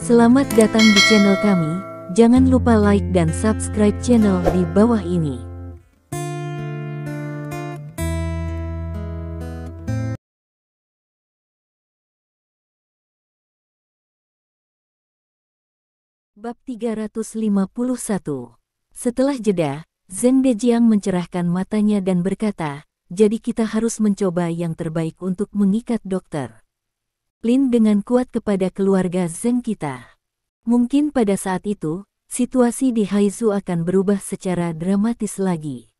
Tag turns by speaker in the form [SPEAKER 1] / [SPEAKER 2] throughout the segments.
[SPEAKER 1] Selamat datang di channel kami, jangan lupa like dan subscribe channel di bawah ini. Bab 351. Setelah jeda, Zheng Dejiang mencerahkan matanya dan berkata, jadi kita harus mencoba yang terbaik untuk mengikat dokter Lin dengan kuat kepada keluarga Zheng kita. Mungkin pada saat itu, situasi di Haizu akan berubah secara dramatis lagi.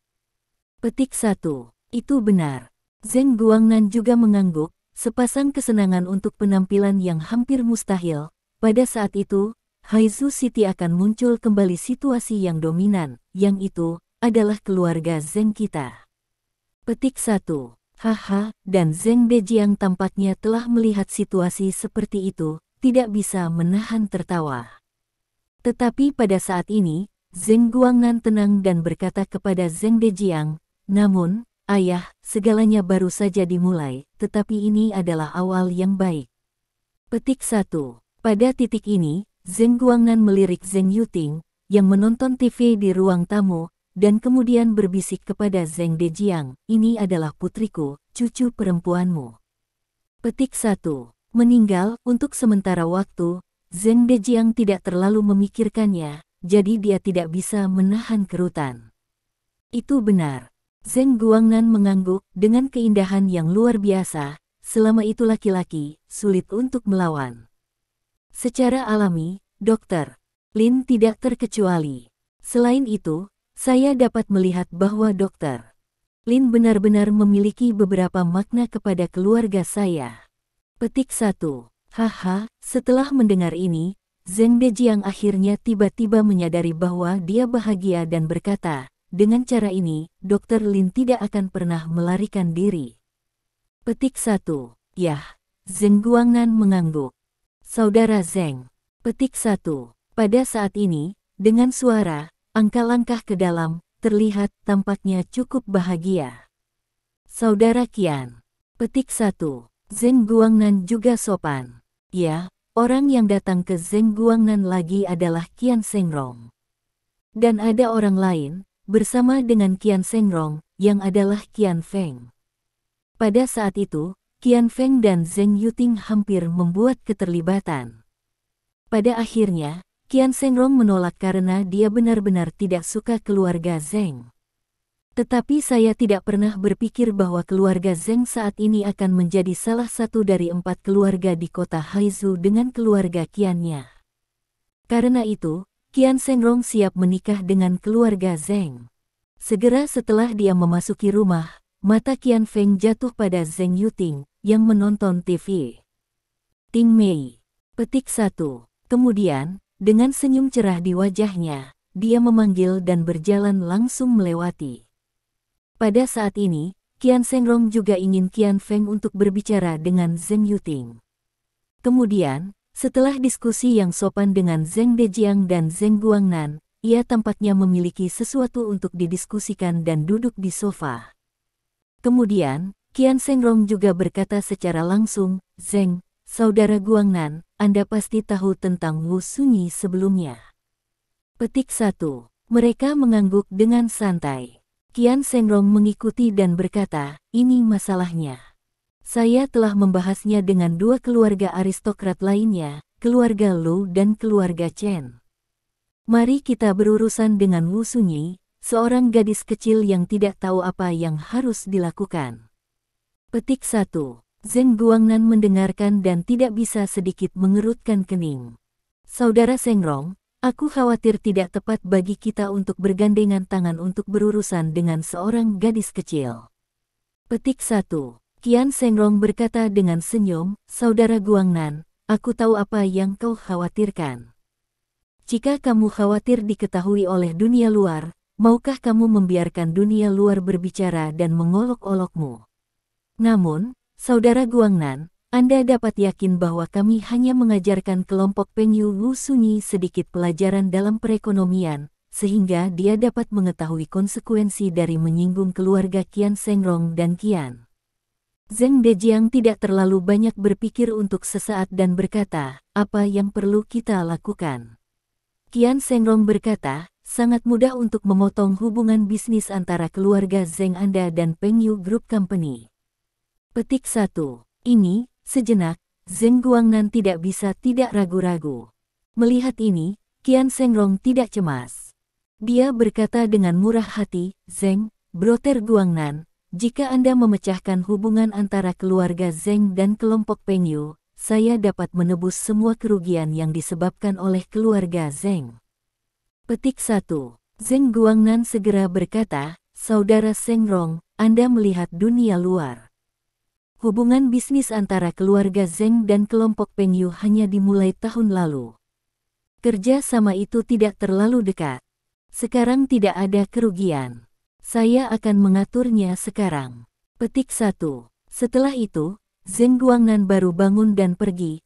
[SPEAKER 1] Petik 1. Itu benar. Zheng Guangnan juga mengangguk, sepasang kesenangan untuk penampilan yang hampir mustahil. Pada saat itu, Haizu City akan muncul kembali situasi yang dominan, yang itu adalah keluarga Zheng kita. Petik 1. Haha, dan Zheng Dejiang tampaknya telah melihat situasi seperti itu, tidak bisa menahan tertawa. Tetapi pada saat ini, Zheng Guangnan tenang dan berkata kepada Zheng Dejiang, namun, ayah, segalanya baru saja dimulai, tetapi ini adalah awal yang baik. Petik 1. Pada titik ini, Zheng Guangnan melirik Zheng Yuting, yang menonton TV di ruang tamu, dan kemudian berbisik kepada Zheng Dejiang, ini adalah putriku, cucu perempuanmu. Petik 1. Meninggal, untuk sementara waktu, Zheng Dejiang tidak terlalu memikirkannya, jadi dia tidak bisa menahan kerutan. Itu benar. Zheng Guangnan mengangguk dengan keindahan yang luar biasa, selama itu laki-laki, sulit untuk melawan. Secara alami, Dr. Lin tidak terkecuali. Selain itu, saya dapat melihat bahwa Dr. Lin benar-benar memiliki beberapa makna kepada keluarga saya. Petik 1. Haha, setelah mendengar ini, Zheng Dejiang akhirnya tiba-tiba menyadari bahwa dia bahagia dan berkata, dengan cara ini, Dr. Lin tidak akan pernah melarikan diri. Petik 1. Yah, Zheng Guangnan mengangguk. Saudara Zheng. Petik 1. Pada saat ini, dengan suara, angka langkah ke dalam, terlihat tampaknya cukup bahagia. Saudara Qian. Petik 1. Zheng Guangnan juga sopan. Ya, orang yang datang ke Zheng Guangnan lagi adalah Qian Shengrong. Dan ada orang lain, bersama dengan Qian Shengrong, yang adalah Qian Feng. Pada saat itu, Qian Feng dan Zheng Yuting hampir membuat keterlibatan. Pada akhirnya, Qian Shengrong menolak karena dia benar-benar tidak suka keluarga Zheng. Tetapi saya tidak pernah berpikir bahwa keluarga Zheng saat ini akan menjadi salah satu dari 4 keluarga di kota Haizu dengan keluarga Qiannya. Karena itu, Qian Shengrong siap menikah dengan keluarga Zheng. Segera setelah dia memasuki rumah, mata Qian Feng jatuh pada Zheng Yuting, yang menonton TV. Ting Mei. Petik 1. Kemudian, dengan senyum cerah di wajahnya, dia memanggil dan berjalan langsung melewati. Pada saat ini, Qian Shengrong juga ingin Qian Feng untuk berbicara dengan Zheng Yuting. Kemudian, setelah diskusi yang sopan dengan Zheng Dejiang dan Zheng Guangnan, ia tampaknya memiliki sesuatu untuk didiskusikan dan duduk di sofa. Kemudian, Qian Shengrong juga berkata secara langsung, Zheng, saudara Guangnan, Anda pasti tahu tentang Wu Sunyi sebelumnya. Petik 1. Mereka mengangguk dengan santai. Qian Shengrong mengikuti dan berkata, ini masalahnya. Saya telah membahasnya dengan 2 keluarga aristokrat lainnya, keluarga Lu dan keluarga Chen. Mari kita berurusan dengan Wu Sunyi, seorang gadis kecil yang tidak tahu apa yang harus dilakukan. Petik 1. Zheng Guangnan mendengarkan dan tidak bisa sedikit mengerutkan kening. Saudara Shengrong, aku khawatir tidak tepat bagi kita untuk bergandengan tangan untuk berurusan dengan seorang gadis kecil. Petik 1. Qian Shengrong berkata dengan senyum, Saudara Guangnan, aku tahu apa yang kau khawatirkan. Jika kamu khawatir diketahui oleh dunia luar, maukah kamu membiarkan dunia luar berbicara dan mengolok-olokmu? Namun, Saudara Guangnan, Anda dapat yakin bahwa kami hanya mengajarkan kelompok Pengyu Wu Sunyi sedikit pelajaran dalam perekonomian, sehingga dia dapat mengetahui konsekuensi dari menyinggung keluarga Qian Shengrong dan Qian Zheng Dejiang tidak terlalu banyak berpikir untuk sesaat dan berkata, apa yang perlu kita lakukan? Qian Shengrong berkata, sangat mudah untuk memotong hubungan bisnis antara keluarga Zheng Anda dan Pengyu Group Company. Petik 1. Ini, sejenak, Zheng Guangnan tidak bisa tidak ragu-ragu. Melihat ini, Qian Shengrong tidak cemas. Dia berkata dengan murah hati, Zheng, Broter Guangnan, jika Anda memecahkan hubungan antara keluarga Zheng dan kelompok Pengyu, saya dapat menebus semua kerugian yang disebabkan oleh keluarga Zheng. Petik 1. Zheng Guangnan segera berkata, Saudara Shengrong, Anda melihat dunia luar. Hubungan bisnis antara keluarga Zheng dan kelompok Pengyu hanya dimulai tahun lalu. Kerja sama itu tidak terlalu dekat. Sekarang tidak ada kerugian. Saya akan mengaturnya sekarang. Petik 1. Setelah itu, Zheng Guangnan baru bangun dan pergi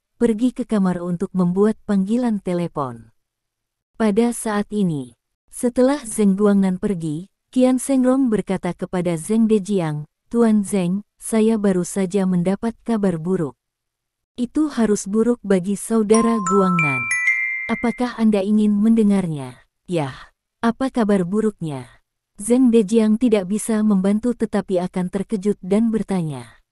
[SPEAKER 1] ke kamar untuk membuat panggilan telepon. Pada saat ini, setelah Zheng Guangnan pergi, Qian Shengrong berkata kepada Zheng Dejiang, Tuan Zheng, saya baru saja mendapat kabar buruk. Itu harus buruk bagi saudara Guangnan. Apakah Anda ingin mendengarnya? Yah, apa kabar buruknya? Zheng Dejiang tidak bisa membantu tetapi akan terkejut dan bertanya.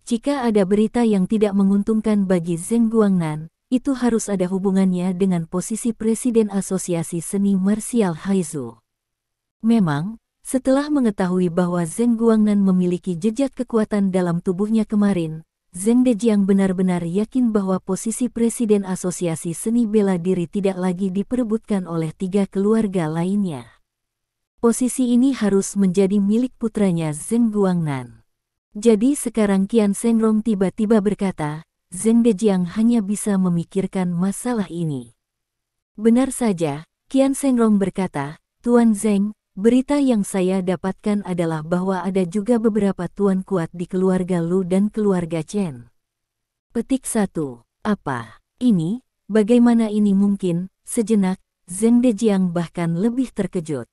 [SPEAKER 1] Jika ada berita yang tidak menguntungkan bagi Zheng Guangnan, itu harus ada hubungannya dengan posisi Presiden Asosiasi Seni Marsial Haizu. Memang, setelah mengetahui bahwa Zheng Guangnan memiliki jejak kekuatan dalam tubuhnya kemarin, Zheng Dejiang benar-benar yakin bahwa posisi Presiden Asosiasi Seni Bela Diri tidak lagi diperebutkan oleh 3 keluarga lainnya. Posisi ini harus menjadi milik putranya Zheng Guangnan. Jadi sekarang Qian Shengrong tiba-tiba berkata, Zheng Dejiang hanya bisa memikirkan masalah ini. Benar saja, Qian Shengrong berkata, Tuan Zheng, berita yang saya dapatkan adalah bahwa ada juga beberapa tuan kuat di keluarga Lu dan keluarga Chen. Petik 1. Apa? Ini, bagaimana ini mungkin? Sejenak, Zheng Dejiang bahkan lebih terkejut.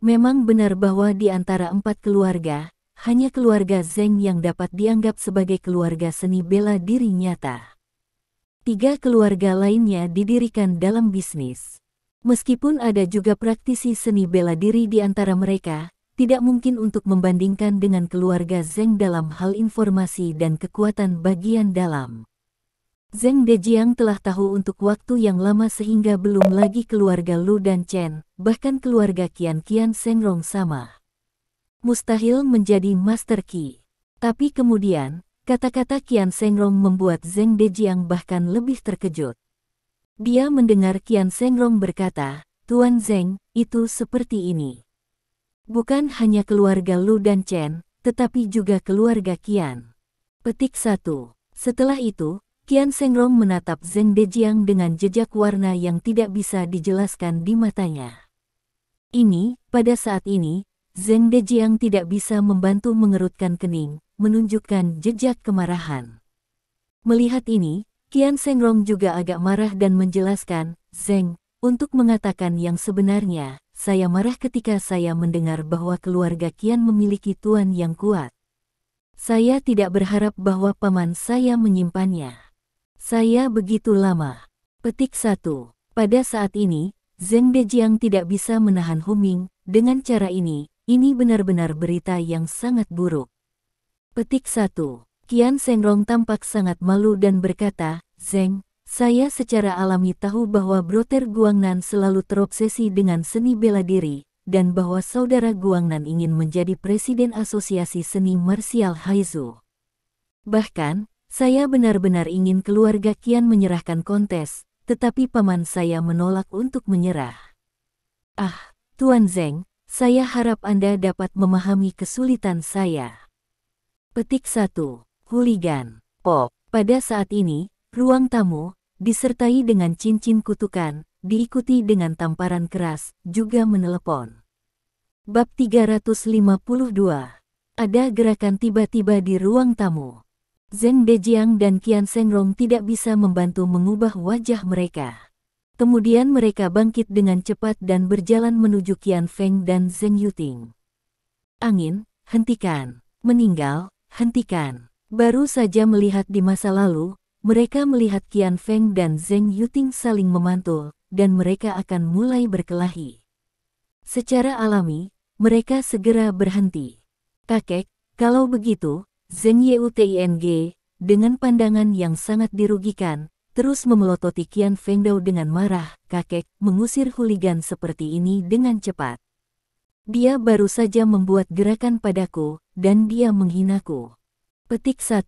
[SPEAKER 1] Memang benar bahwa di antara 4 keluarga, hanya keluarga Zheng yang dapat dianggap sebagai keluarga seni bela diri nyata. 3 keluarga lainnya didirikan dalam bisnis. Meskipun ada juga praktisi seni bela diri di antara mereka, tidak mungkin untuk membandingkan dengan keluarga Zheng dalam hal informasi dan kekuatan bagian dalam. Zheng Dejiang telah tahu untuk waktu yang lama sehingga belum lagi keluarga Lu dan Chen, bahkan keluarga Qian Shengrong sama. Mustahil menjadi Master Qi. Tapi kemudian, kata-kata Qian Shengrong membuat Zheng Dejiang bahkan lebih terkejut. Dia mendengar Qian Shengrong berkata, Tuan Zheng, itu seperti ini. Bukan hanya keluarga Lu dan Chen, tetapi juga keluarga Qian. Petik 1. Setelah itu, Qian Shengrong menatap Zheng Dejiang dengan jejak warna yang tidak bisa dijelaskan di matanya. Ini, pada saat ini, Zheng Dejiang tidak bisa membantu mengerutkan kening, menunjukkan jejak kemarahan. Melihat ini, Qian Shengrong juga agak marah dan menjelaskan, Zheng, untuk mengatakan yang sebenarnya, saya marah ketika saya mendengar bahwa keluarga Qian memiliki tuan yang kuat. Saya tidak berharap bahwa paman saya menyimpannya. Saya begitu lama. Petik 1. Pada saat ini, Zheng Dejiang tidak bisa menahan huming. Dengan cara ini benar-benar berita yang sangat buruk. Petik 1. Qian Shengrong tampak sangat malu dan berkata, Zheng, saya secara alami tahu bahwa Broter Guangnan selalu terobsesi dengan seni bela diri, dan bahwa saudara Guangnan ingin menjadi Presiden Asosiasi Seni Marsial Haizu. Bahkan, saya benar-benar ingin keluarga Qian menyerahkan kontes, tetapi paman saya menolak untuk menyerah. Ah, Tuan Zheng, saya harap Anda dapat memahami kesulitan saya. Petik 1. Hooligan. Pop. Pada saat ini, ruang tamu, disertai dengan cincin kutukan, diikuti dengan tamparan keras, juga menelepon. Bab 352. Ada gerakan tiba-tiba di ruang tamu. Zheng Dejiang dan Qian Shengrong tidak bisa membantu mengubah wajah mereka. Kemudian mereka bangkit dengan cepat dan berjalan menuju Qian Feng dan Zheng Yuting. Angin, hentikan. Meninggal, hentikan. Baru saja melihat di masa lalu, mereka melihat Qian Feng dan Zheng Yuting saling memantul, dan mereka akan mulai berkelahi. Secara alami, mereka segera berhenti. Kakek, kalau begitu, Zheng Yuting dengan pandangan yang sangat dirugikan, terus memelototi Qian Fengdao dengan marah. Kakek mengusir hooligan seperti ini dengan cepat. Dia baru saja membuat gerakan padaku, dan dia menghinaku. Petik 1.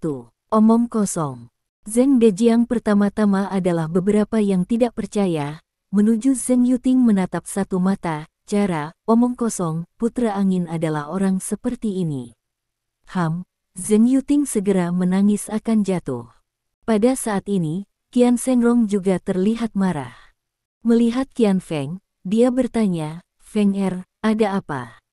[SPEAKER 1] Omong kosong. Zheng Dejiang pertama-tama adalah beberapa yang tidak percaya, menuju Zheng Yuting menatap satu mata, cara, omong kosong, putra angin adalah orang seperti ini. Zheng Yuting segera menangis akan jatuh. Pada saat ini, Qian Shengrong juga terlihat marah. Melihat Qian Feng, dia bertanya, Feng ada apa?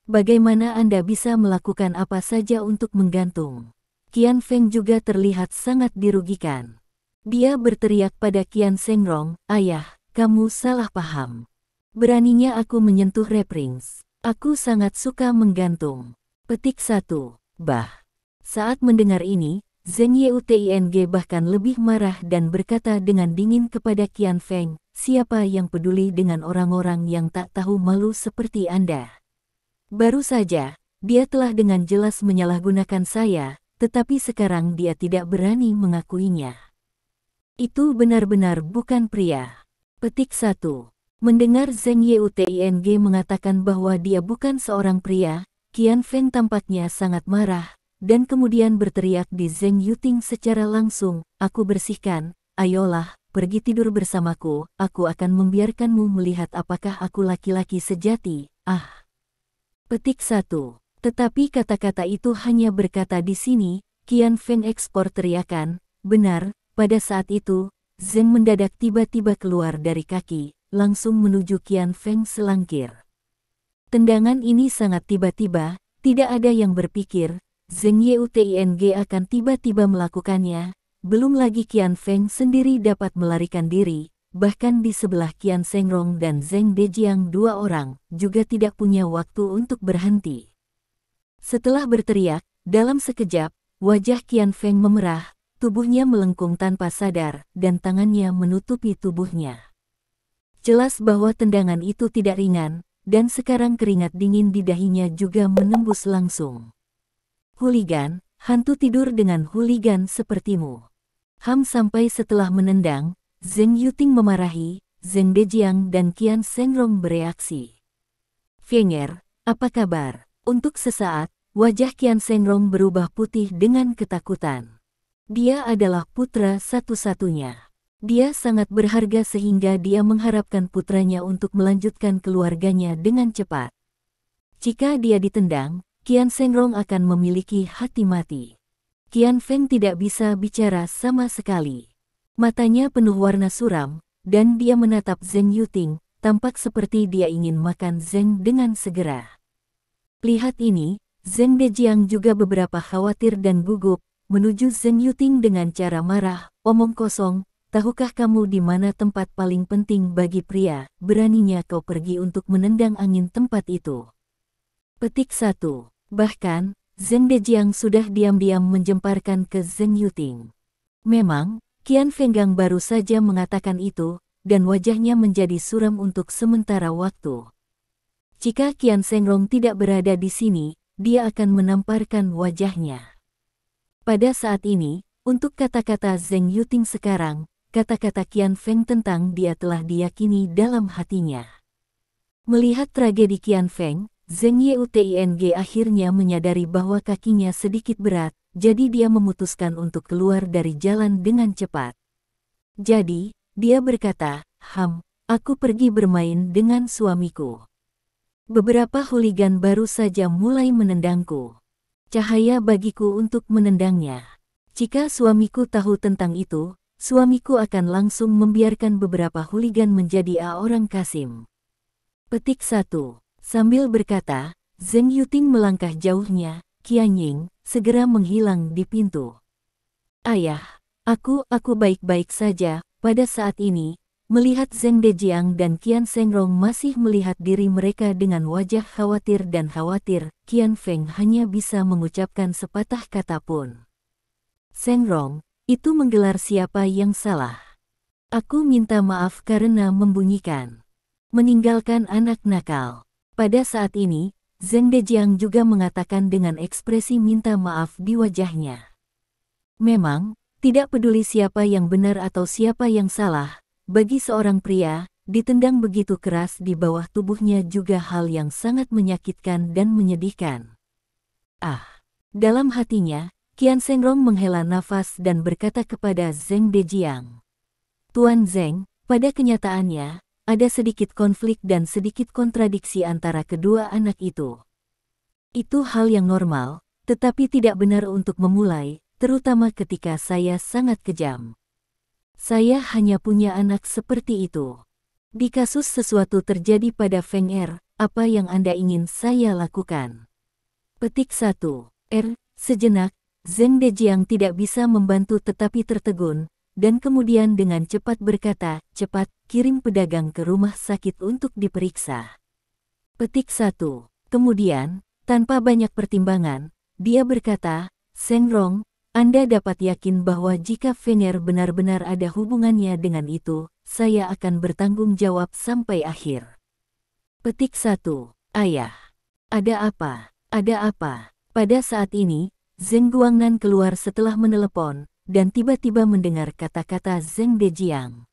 [SPEAKER 1] Bagaimana Anda bisa melakukan apa saja untuk menggantung? Qian Feng juga terlihat sangat dirugikan. Dia berteriak pada Qian Shengrong, ayah, kamu salah paham. Beraninya aku menyentuh reprings. Aku sangat suka menggantung. Petik 1. Saat mendengar ini, Zheng Yuting bahkan lebih marah dan berkata dengan dingin kepada Qian Feng, siapa yang peduli dengan orang-orang yang tak tahu malu seperti Anda? Baru saja, dia telah dengan jelas menyalahgunakan saya, tetapi sekarang dia tidak berani mengakuinya. Itu benar-benar bukan pria. Petik 1. Mendengar Zheng Yuting mengatakan bahwa dia bukan seorang pria, Qian Feng tampaknya sangat marah, dan kemudian berteriak di Zheng Yuting secara langsung, aku bersihkan, ayolah, pergi tidur bersamaku, aku akan membiarkanmu melihat apakah aku laki-laki sejati, Petik 1. Tetapi kata-kata itu hanya berkata di sini, Qian Feng ekspor teriakan, benar, pada saat itu, Zheng mendadak tiba-tiba keluar dari kaki, langsung menuju Qian Feng selangkir. Tendangan ini sangat tiba-tiba, tidak ada yang berpikir, Zheng Yuting akan tiba-tiba melakukannya, belum lagi Qian Feng sendiri dapat melarikan diri. Bahkan di sebelah Qian Shengrong dan Zheng Dejiang dua orang juga tidak punya waktu untuk berhenti. Setelah berteriak, dalam sekejap, wajah Qian Feng memerah, tubuhnya melengkung tanpa sadar, dan tangannya menutupi tubuhnya. Jelas bahwa tendangan itu tidak ringan, dan sekarang keringat dingin di dahinya juga menembus langsung. Hooligan, hantu tidur dengan hooligan sepertimu. Sampai setelah menendang, Zheng Yuting memarahi, Zheng Dejiang dan Qian Shengrong bereaksi. Fenger, apa kabar? Untuk sesaat, wajah Qian Shengrong berubah putih dengan ketakutan. Dia adalah putra satu-satunya. Dia sangat berharga sehingga dia mengharapkan putranya untuk melanjutkan keluarganya dengan cepat. Jika dia ditendang, Qian Shengrong akan memiliki hati mati. Qian Feng tidak bisa bicara sama sekali. Matanya penuh warna suram, dan dia menatap Zheng Yuting, tampak seperti dia ingin makan Zheng dengan segera. Lihat ini, Zheng Dejiang juga beberapa khawatir dan gugup, menuju Zheng Yuting dengan cara marah, omong kosong, tahukah kamu di mana tempat paling penting bagi pria, beraninya kau pergi untuk menendang angin tempat itu. Petik 1. Bahkan, Zheng Dejiang sudah diam-diam menjemparkan ke Zheng Yuting. Memang, Qian Fenggang baru saja mengatakan itu, dan wajahnya menjadi suram untuk sementara waktu. Jika Qian Shengrong tidak berada di sini, dia akan menamparkan wajahnya. Pada saat ini, untuk kata-kata Zheng Yuting sekarang, kata-kata Qian Feng tentang dia telah diyakini dalam hatinya. Melihat tragedi Qian Feng, Zheng Yuting akhirnya menyadari bahwa kakinya sedikit berat, jadi dia memutuskan untuk keluar dari jalan dengan cepat. Jadi, dia berkata, aku pergi bermain dengan suamiku. Beberapa hooligan baru saja mulai menendangku. Cahaya bagiku untuk menendangnya. Jika suamiku tahu tentang itu, suamiku akan langsung membiarkan beberapa hooligan menjadi orang kasim. Petik 1. Sambil berkata, Zheng Yuting melangkah jauhnya, Qian Ying segera menghilang di pintu. Ayah, aku baik-baik saja, pada saat ini, Melihat Zheng Dejiang dan Qian Shengrong masih melihat diri mereka dengan wajah khawatir dan khawatir, Qian Feng hanya bisa mengucapkan sepatah kata pun. Shengrong, itu menggelar siapa yang salah? Aku minta maaf karena membunyikan. Meninggalkan anak nakal. Pada saat ini, Zheng Dejiang juga mengatakan dengan ekspresi minta maaf di wajahnya. Memang, tidak peduli siapa yang benar atau siapa yang salah, bagi seorang pria, ditendang begitu keras di bawah tubuhnya juga hal yang sangat menyakitkan dan menyedihkan. Dalam hatinya, Qian Shengrong menghela nafas dan berkata kepada Zheng Dejiang. Tuan Zheng, pada kenyataannya, ada sedikit konflik dan sedikit kontradiksi antara kedua anak itu. Itu hal yang normal, tetapi tidak benar untuk memulai, terutama ketika saya sangat kejam. Saya hanya punya anak seperti itu. Di kasus sesuatu terjadi pada Feng Er, apa yang Anda ingin saya lakukan? Petik 1. Sejenak, Zheng Dejiang tidak bisa membantu tetapi tertegun, dan kemudian dengan cepat berkata, cepat, kirim pedagang ke rumah sakit untuk diperiksa. Petik 1. Kemudian, tanpa banyak pertimbangan, dia berkata, Shengrong, Anda dapat yakin bahwa jika Feng Er benar-benar ada hubungannya dengan itu, saya akan bertanggung jawab sampai akhir. Petik 1. Ayah. Ada apa? Ada apa? Pada saat ini, Zheng Guangnan keluar setelah menelepon, dan tiba-tiba mendengar kata-kata Zheng Dejiang.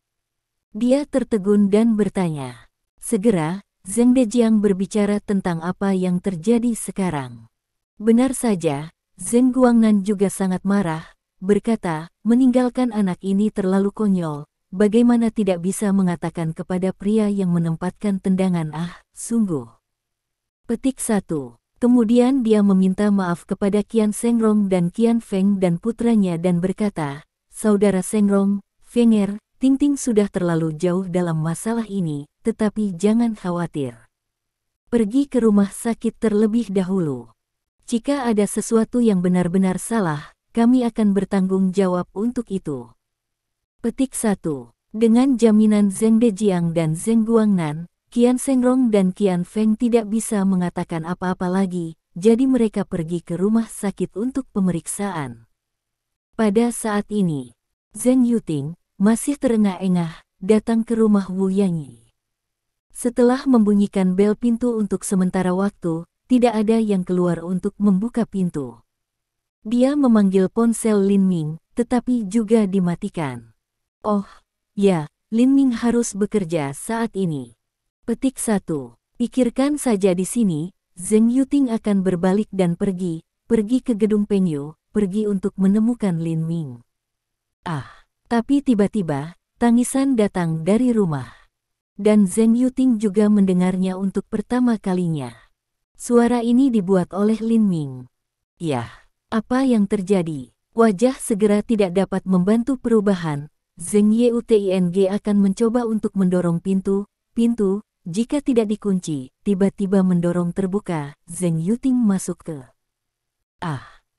[SPEAKER 1] Dia tertegun dan bertanya. Segera, Zheng Dejiang berbicara tentang apa yang terjadi sekarang. Benar saja, Zheng Guangnan juga sangat marah, berkata, meninggalkan anak ini terlalu konyol, bagaimana tidak bisa mengatakan kepada pria yang menempatkan tendangan sungguh. Petik 1. Kemudian dia meminta maaf kepada Qian Shengrong dan Qian Feng dan putranya dan berkata, Saudara Shengrong, Feng Er, Ting sudah terlalu jauh dalam masalah ini, tetapi jangan khawatir. Pergi ke rumah sakit terlebih dahulu. Jika ada sesuatu yang benar-benar salah, kami akan bertanggung jawab untuk itu. Petik 1. Dengan jaminan Zheng Dejiang dan Zheng Guangnan, Qian Shengrong dan Qian Feng tidak bisa mengatakan apa-apa lagi, jadi mereka pergi ke rumah sakit untuk pemeriksaan. Pada saat ini, Zheng Yuting, masih terengah-engah, datang ke rumah Wu Yanyi. Setelah membunyikan bel pintu untuk sementara waktu, tidak ada yang keluar untuk membuka pintu. Dia memanggil ponsel Lin Ming, tetapi juga dimatikan. Oh, ya, Lin Ming harus bekerja saat ini. Petik 1. Pikirkan saja di sini, Zheng Yuting akan berbalik dan pergi ke gedung Pengyu, pergi untuk menemukan Lin Ming. Tapi tiba-tiba, tangisan datang dari rumah. Dan Zheng Yuting juga mendengarnya untuk pertama kalinya. Suara ini dibuat oleh Lin Ming. Yah, apa yang terjadi? Wajah segera tidak dapat membantu perubahan. Zheng Yuting akan mencoba untuk mendorong pintu, jika tidak dikunci, tiba-tiba mendorong terbuka, Zheng Yuting masuk ke.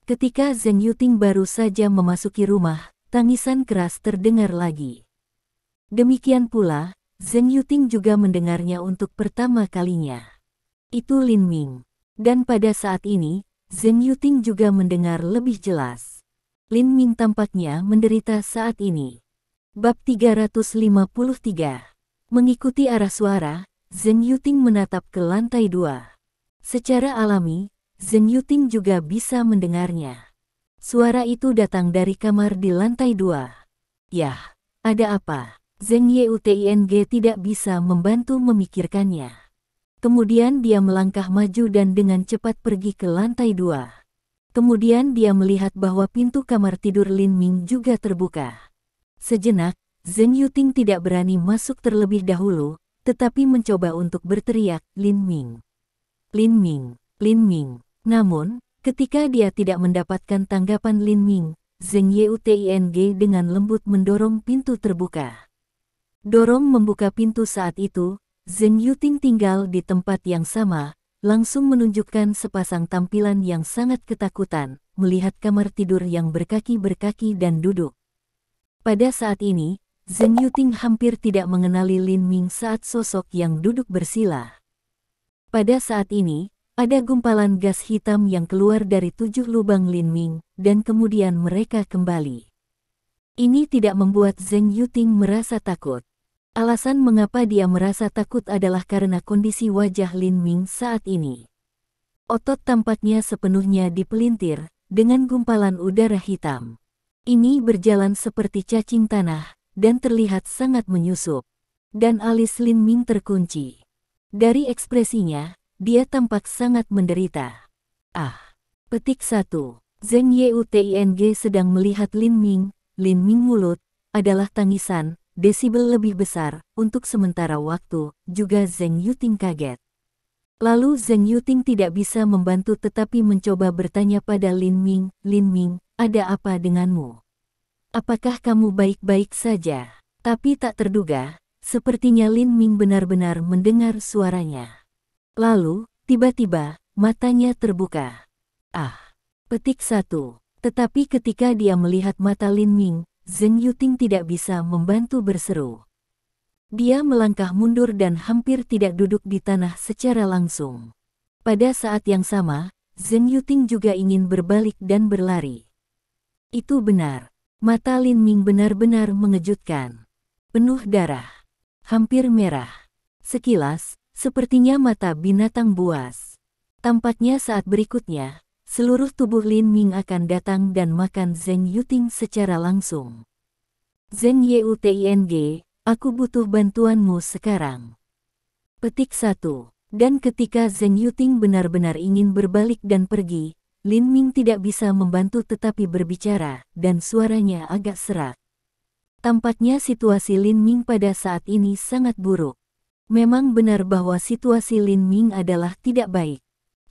[SPEAKER 1] Ketika Zheng Yuting baru saja memasuki rumah, tangisan keras terdengar lagi. Demikian pula, Zheng Yuting juga mendengarnya untuk pertama kalinya. Itu Lin Ming. Dan pada saat ini, Zheng Yuting juga mendengar lebih jelas. Lin Ming tampaknya menderita saat ini. Bab 353. Mengikuti arah suara, Zheng Yuting menatap ke lantai 2. Secara alami, Zheng Yuting juga bisa mendengarnya. Suara itu datang dari kamar di lantai 2. Yah, ada apa? Zheng Yuting tidak bisa membantu memikirkannya. Kemudian dia melangkah maju dan dengan cepat pergi ke lantai 2. Kemudian dia melihat bahwa pintu kamar tidur Lin Ming juga terbuka. Sejenak, Zheng Yuting tidak berani masuk terlebih dahulu, tetapi mencoba untuk berteriak, Lin Ming. Lin Ming, Lin Ming. Namun, ketika dia tidak mendapatkan tanggapan Lin Ming, Zheng Yuting dengan lembut mendorong pintu terbuka. Dorong membuka pintu saat itu, Zheng Yuting tinggal di tempat yang sama, langsung menunjukkan sepasang tampilan yang sangat ketakutan, melihat kamar tidur yang berkaki-berkaki dan duduk. Pada saat ini, Zheng Yuting hampir tidak mengenali Lin Ming saat sosok yang duduk bersila. Pada saat ini, ada gumpalan gas hitam yang keluar dari 7 lubang Lin Ming, dan kemudian mereka kembali. Ini tidak membuat Zheng Yuting merasa takut. Alasan mengapa dia merasa takut adalah karena kondisi wajah Lin Ming saat ini. Otot tampaknya sepenuhnya dipelintir dengan gumpalan udara hitam. Ini berjalan seperti cacing tanah dan terlihat sangat menyusup. Dan alis Lin Ming terkunci. Dari ekspresinya, dia tampak sangat menderita. Petik 1. Zheng Yuting sedang melihat Lin Ming. Lin Ming mulut adalah tangisan, desibel lebih besar, untuk sementara waktu, juga Zheng Yuting kaget. Lalu Zheng Yuting tidak bisa membantu tetapi mencoba bertanya pada Lin Ming, "Lin Ming, ada apa denganmu? Apakah kamu baik-baik saja?" Tapi tak terduga, sepertinya Lin Ming benar-benar mendengar suaranya. Lalu, tiba-tiba, matanya terbuka. Petik 1. Tetapi ketika dia melihat mata Lin Ming, Zheng Yuting tidak bisa membantu berseru. Dia melangkah mundur dan hampir tidak duduk di tanah secara langsung. Pada saat yang sama, Zheng Yuting juga ingin berbalik dan berlari. Itu benar. Mata Lin Ming benar-benar mengejutkan. Penuh darah. Hampir merah. Sekilas, sepertinya mata binatang buas. Tampaknya saat berikutnya, seluruh tubuh Lin Ming akan datang dan makan Zheng Yuting secara langsung. "Zheng Yuting, aku butuh bantuanmu sekarang." Petik 1. Dan ketika Zheng Yuting benar-benar ingin berbalik dan pergi, Lin Ming tidak bisa membantu tetapi berbicara, dan suaranya agak serak. Tampaknya situasi Lin Ming pada saat ini sangat buruk. Memang benar bahwa situasi Lin Ming adalah tidak baik.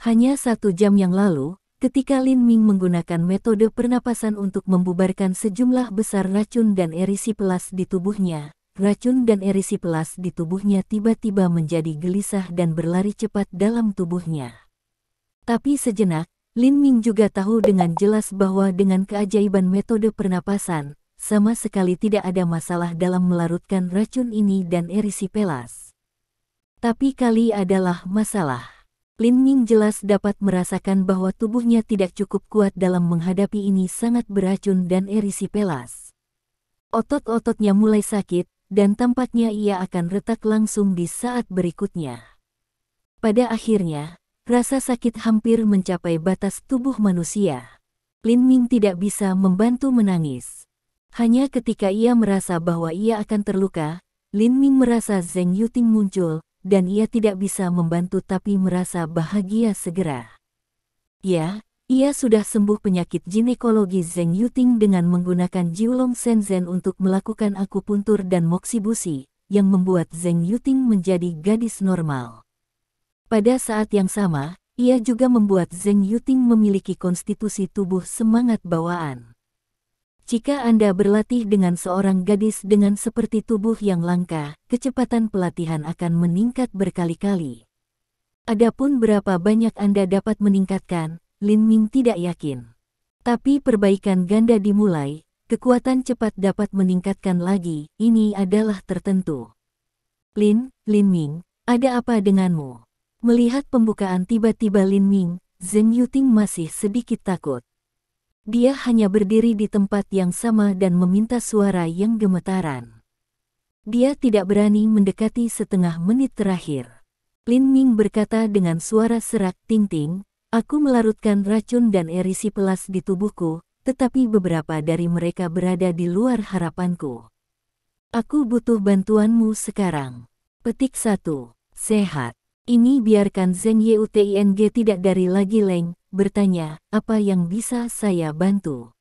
[SPEAKER 1] Hanya 1 jam yang lalu, ketika Lin Ming menggunakan metode pernapasan untuk membubarkan sejumlah besar racun dan erisipelas di tubuhnya, racun dan erisipelas di tubuhnya tiba-tiba menjadi gelisah dan berlari cepat dalam tubuhnya. Tapi sejenak, Lin Ming juga tahu dengan jelas bahwa dengan keajaiban metode pernapasan, sama sekali tidak ada masalah dalam melarutkan racun ini dan erisipelas. Tapi kali adalah masalah. Lin Ming jelas dapat merasakan bahwa tubuhnya tidak cukup kuat dalam menghadapi ini sangat beracun dan erisipelas. Otot-ototnya mulai sakit, dan tampaknya ia akan retak langsung di saat berikutnya. Pada akhirnya, rasa sakit hampir mencapai batas tubuh manusia. Lin Ming tidak bisa membantu menangis. Hanya ketika ia merasa bahwa ia akan terluka, Lin Ming merasa Zheng Yuting muncul, dan ia tidak bisa membantu tapi merasa bahagia segera. Ya, ia sudah sembuh penyakit ginekologi Zheng Yuting dengan menggunakan Jiulong Shenzhen untuk melakukan akupuntur dan moksibusi, yang membuat Zheng Yuting menjadi gadis normal. Pada saat yang sama, ia juga membuat Zheng Yuting memiliki konstitusi tubuh semangat bawaan. Jika Anda berlatih dengan seorang gadis dengan seperti tubuh yang langka, kecepatan pelatihan akan meningkat berkali-kali. Adapun berapa banyak Anda dapat meningkatkan, Lin Ming tidak yakin. Tapi perbaikan ganda dimulai, kekuatan cepat dapat meningkatkan lagi, ini adalah tertentu. Lin Ming, ada apa denganmu?" Melihat pembukaan tiba-tiba Lin Ming, Zheng Yuting masih sedikit takut. Dia hanya berdiri di tempat yang sama dan meminta suara yang gemetaran. Dia tidak berani mendekati setengah menit terakhir. Lin Ming berkata dengan suara serak, "Ting-ting, aku melarutkan racun dan erisipelas di tubuhku, tetapi beberapa dari mereka berada di luar harapanku. Aku butuh bantuanmu sekarang." Petik 1. Sehat. Ini biarkan Zheng Yuting tidak dari lagi leng, bertanya, "Apa yang bisa saya bantu?"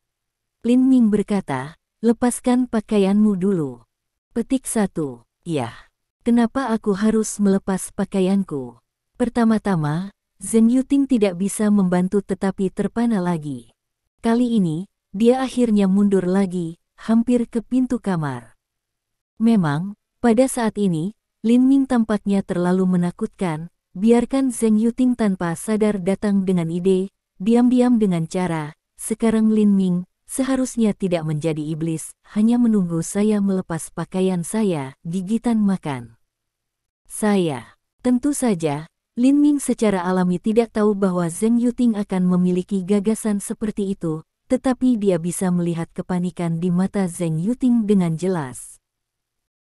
[SPEAKER 1] Lin Ming berkata, "Lepaskan pakaianmu dulu." Petik 1. "Ya. Kenapa aku harus melepas pakaianku?" Pertama-tama, Zheng Yuting tidak bisa membantu tetapi terpana lagi. Kali ini, dia akhirnya mundur lagi, hampir ke pintu kamar. Memang, pada saat ini, Lin Ming tampaknya terlalu menakutkan, biarkan Zheng Yuting tanpa sadar datang dengan ide, diam-diam dengan cara, "Sekarang Lin Ming, seharusnya tidak menjadi iblis, hanya menunggu saya melepas pakaian saya, gigitan makan. Saya. Tentu saja, Lin Ming secara alami tidak tahu bahwa Zheng Yuting akan memiliki gagasan seperti itu, tetapi dia bisa melihat kepanikan di mata Zheng Yuting dengan jelas.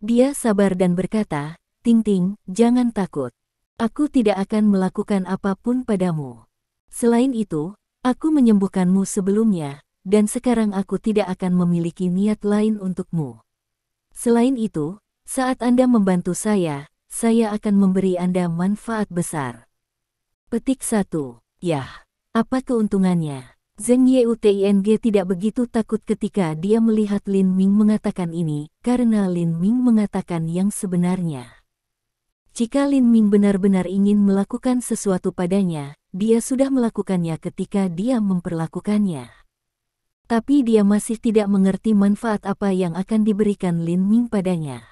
[SPEAKER 1] Dia sabar dan berkata, "Ting Ting, jangan takut. Aku tidak akan melakukan apapun padamu. Selain itu, aku menyembuhkanmu sebelumnya, dan sekarang aku tidak akan memiliki niat lain untukmu. Selain itu, saat Anda membantu saya akan memberi Anda manfaat besar." Petik 1. Yah, apa keuntungannya? Zheng Yuting tidak begitu takut ketika dia melihat Lin Ming mengatakan ini, karena Lin Ming mengatakan yang sebenarnya. Jika Lin Ming benar-benar ingin melakukan sesuatu padanya, dia sudah melakukannya ketika dia memperlakukannya. Tapi dia masih tidak mengerti manfaat apa yang akan diberikan Lin Ming padanya.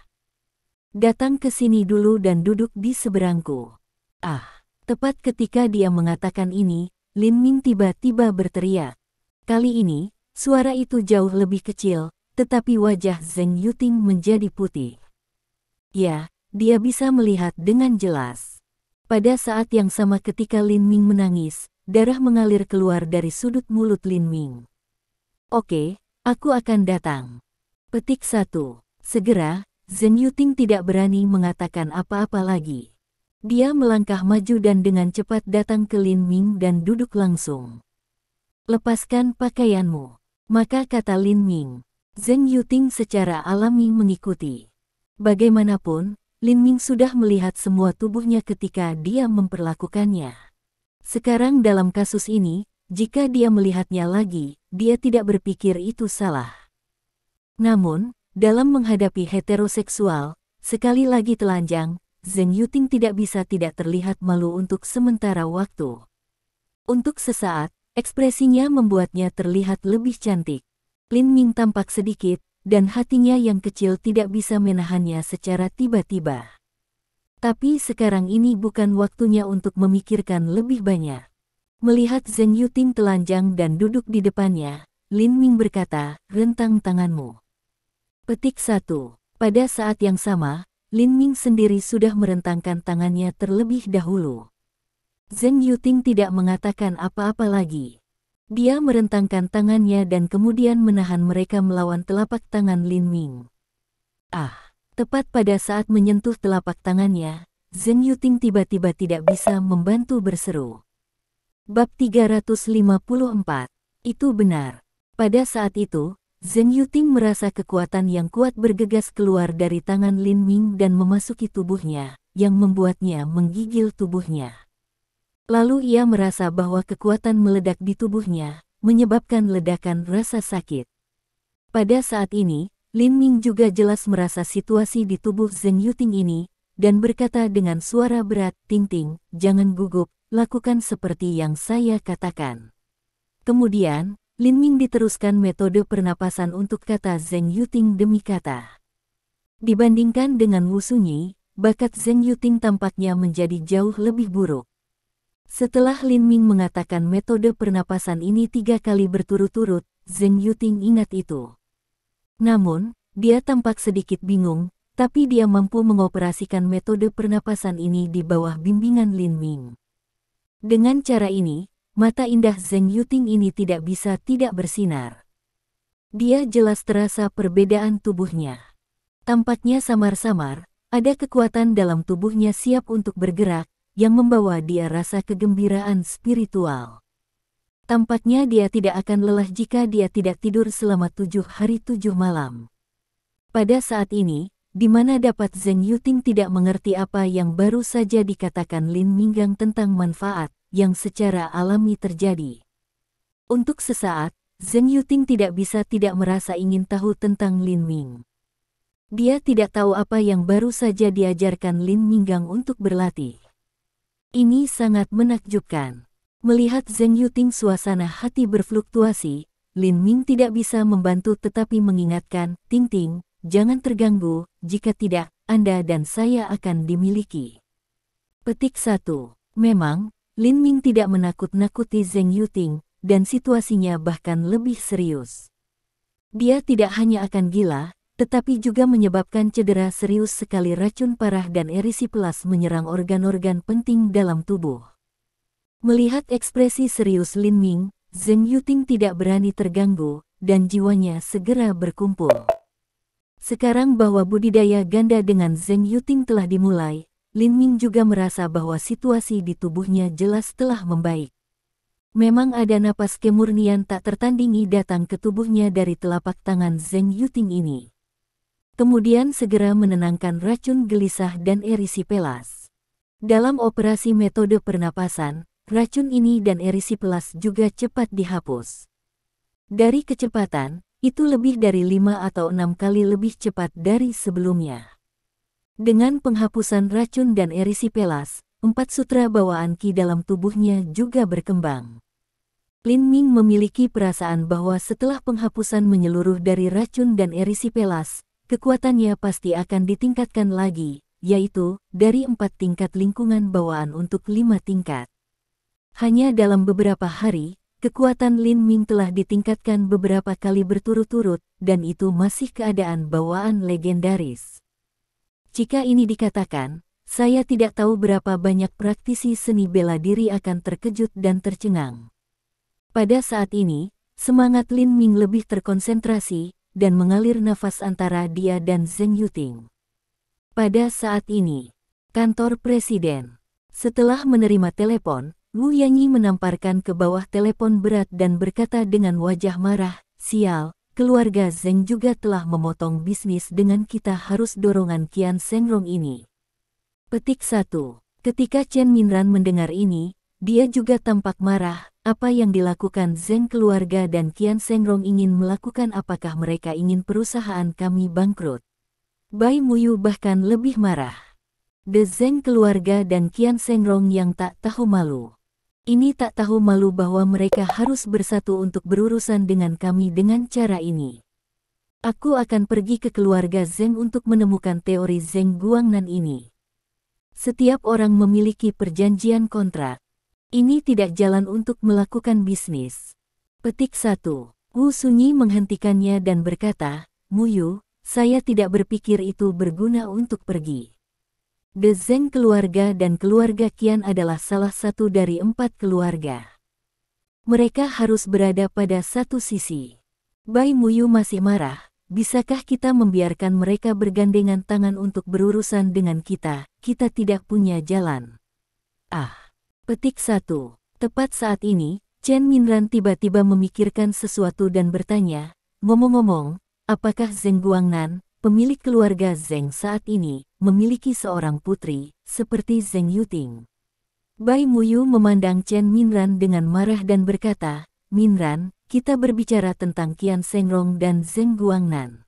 [SPEAKER 1] "Datang ke sini dulu dan duduk di seberangku." Ah, tepat ketika dia mengatakan ini, Lin Ming tiba-tiba berteriak. Kali ini, suara itu jauh lebih kecil, tetapi wajah Zheng Yuting menjadi putih. Ya, dia bisa melihat dengan jelas. Pada saat yang sama ketika Lin Ming menangis, darah mengalir keluar dari sudut mulut Lin Ming. "Oke, aku akan datang." Petik 1. Segera, Zheng Yuting tidak berani mengatakan apa-apa lagi. Dia melangkah maju dan dengan cepat datang ke Lin Ming dan duduk langsung. "Lepaskan pakaianmu," maka kata Lin Ming. Zheng Yuting secara alami mengikuti. Bagaimanapun, Lin Ming sudah melihat semua tubuhnya ketika dia memperlakukannya. Sekarang dalam kasus ini, jika dia melihatnya lagi, dia tidak berpikir itu salah. Namun, dalam menghadapi heteroseksual, sekali lagi telanjang, Zheng Yuting tidak bisa tidak terlihat malu untuk sementara waktu. Untuk sesaat, ekspresinya membuatnya terlihat lebih cantik. Lin Ming tampak sedikit, dan hatinya yang kecil tidak bisa menahannya secara tiba-tiba. Tapi sekarang ini bukan waktunya untuk memikirkan lebih banyak. Melihat Zheng Yuting telanjang dan duduk di depannya, Lin Ming berkata, "Rentang tanganmu." Petik 1. Pada saat yang sama, Lin Ming sendiri sudah merentangkan tangannya terlebih dahulu. Zheng Yuting tidak mengatakan apa-apa lagi. Dia merentangkan tangannya dan kemudian menahan mereka melawan telapak tangan Lin Ming. Ah, tepat pada saat menyentuh telapak tangannya, Zheng Yuting tiba-tiba tidak bisa membantu berseru. Bab 354. Itu benar. Pada saat itu, Zheng Yuting merasa kekuatan yang kuat bergegas keluar dari tangan Lin Ming dan memasuki tubuhnya, yang membuatnya menggigil tubuhnya. Lalu ia merasa bahwa kekuatan meledak di tubuhnya, menyebabkan ledakan rasa sakit. Pada saat ini, Lin Ming juga jelas merasa situasi di tubuh Zheng Yuting ini, dan berkata dengan suara berat, "Ting Ting, jangan gugup, lakukan seperti yang saya katakan." Kemudian, Lin Ming diteruskan metode pernapasan untuk kata Zheng Yuting demi kata. Dibandingkan dengan Wusunyi, bakat Zheng Yuting tampaknya menjadi jauh lebih buruk. Setelah Lin Ming mengatakan metode pernapasan ini 3 kali berturut-turut, Zheng Yuting ingat itu. Namun, dia tampak sedikit bingung, tapi dia mampu mengoperasikan metode pernapasan ini di bawah bimbingan Lin Ming. Dengan cara ini, mata indah Zheng Yuting ini tidak bisa tidak bersinar. Dia jelas terasa perbedaan tubuhnya. Tampaknya samar-samar, ada kekuatan dalam tubuhnya siap untuk bergerak, yang membawa dia rasa kegembiraan spiritual. Tampaknya dia tidak akan lelah jika dia tidak tidur selama 7 hari 7 malam. Pada saat ini, di mana dapat Zheng Yuting tidak mengerti apa yang baru saja dikatakan Lin Minggang tentang manfaat yang secara alami terjadi. Untuk sesaat, Zheng Yuting tidak bisa tidak merasa ingin tahu tentang Lin Ming. Dia tidak tahu apa yang baru saja diajarkan Lin Minggang untuk berlatih. Ini sangat menakjubkan. Melihat Zheng Yuting suasana hati berfluktuasi, Lin Ming tidak bisa membantu tetapi mengingatkan, "Ting Ting, jangan terganggu, jika tidak, Anda dan saya akan dimiliki." Petik 1. Memang, Lin Ming tidak menakut-nakuti Zheng Yuting, dan situasinya bahkan lebih serius. Dia tidak hanya akan gila, tetapi juga menyebabkan cedera serius sekali racun parah dan erisiplas menyerang organ-organ penting dalam tubuh. Melihat ekspresi serius Lin Ming, Zheng Yuting tidak berani terganggu, dan jiwanya segera berkumpul. Sekarang bahwa budidaya ganda dengan Zheng Yuting telah dimulai, Lin Ming juga merasa bahwa situasi di tubuhnya jelas telah membaik. Memang ada napas kemurnian tak tertandingi datang ke tubuhnya dari telapak tangan Zheng Yuting ini. Kemudian segera menenangkan racun gelisah dan erisiplas. Dalam operasi metode pernapasan, racun ini dan erisiplas juga cepat dihapus. Dari kecepatan, itu lebih dari 5 atau 6 kali lebih cepat dari sebelumnya. Dengan penghapusan racun dan erisiplas, 4 sutra bawaan Qi dalam tubuhnya juga berkembang. Lin Ming memiliki perasaan bahwa setelah penghapusan menyeluruh dari racun dan erisiplas, kekuatannya pasti akan ditingkatkan lagi, yaitu dari 4 tingkat lingkungan bawaan untuk 5 tingkat. Hanya dalam beberapa hari, kekuatan Lin Ming telah ditingkatkan beberapa kali berturut-turut, dan itu masih keadaan bawaan legendaris. Jika ini dikatakan, saya tidak tahu berapa banyak praktisi seni bela diri akan terkejut dan tercengang. Pada saat ini, semangat Lin Ming lebih terkonsentrasi, dan mengalir nafas antara dia dan Zheng Yuting. Pada saat ini, kantor presiden. Setelah menerima telepon, Wu Yanyi menamparkan ke bawah telepon berat dan berkata dengan wajah marah, "Sial, keluarga Zheng juga telah memotong bisnis dengan kita harus dorongan Qian Shengrong ini." Petik 1. Ketika Chen Minran mendengar ini, dia juga tampak marah. Apa yang dilakukan Zheng keluarga dan Qian Shengrong ingin melakukan? Apakah mereka ingin perusahaan kami bangkrut? Bai Muyu bahkan lebih marah. The Zheng keluarga dan Qian Shengrong yang tak tahu malu. Ini tak tahu malu bahwa mereka harus bersatu untuk berurusan dengan kami dengan cara ini. Aku akan pergi ke keluarga Zheng untuk menemukan teori Zheng Guangnan ini. Setiap orang memiliki perjanjian kontrak. Ini tidak jalan untuk melakukan bisnis. Petik 1. Wu Sunyi menghentikannya dan berkata, "Muyu, saya tidak berpikir itu berguna untuk pergi. The Zheng keluarga dan keluarga Qian adalah salah satu dari 4 keluarga. Mereka harus berada pada satu sisi." Bai Muyu masih marah. "Bisakah kita membiarkan mereka bergandengan tangan untuk berurusan dengan kita? Kita tidak punya jalan." Petik 1. Tepat saat ini, Chen Minran tiba-tiba memikirkan sesuatu dan bertanya, "Ngomong-ngomong, apakah Zheng Guangnan, pemilik keluarga Zheng saat ini, memiliki seorang putri, seperti Zheng Yuting?" Bai Muyu memandang Chen Minran dengan marah dan berkata, "Minran, kita berbicara tentang Qian Shengrong dan Zheng Guangnan.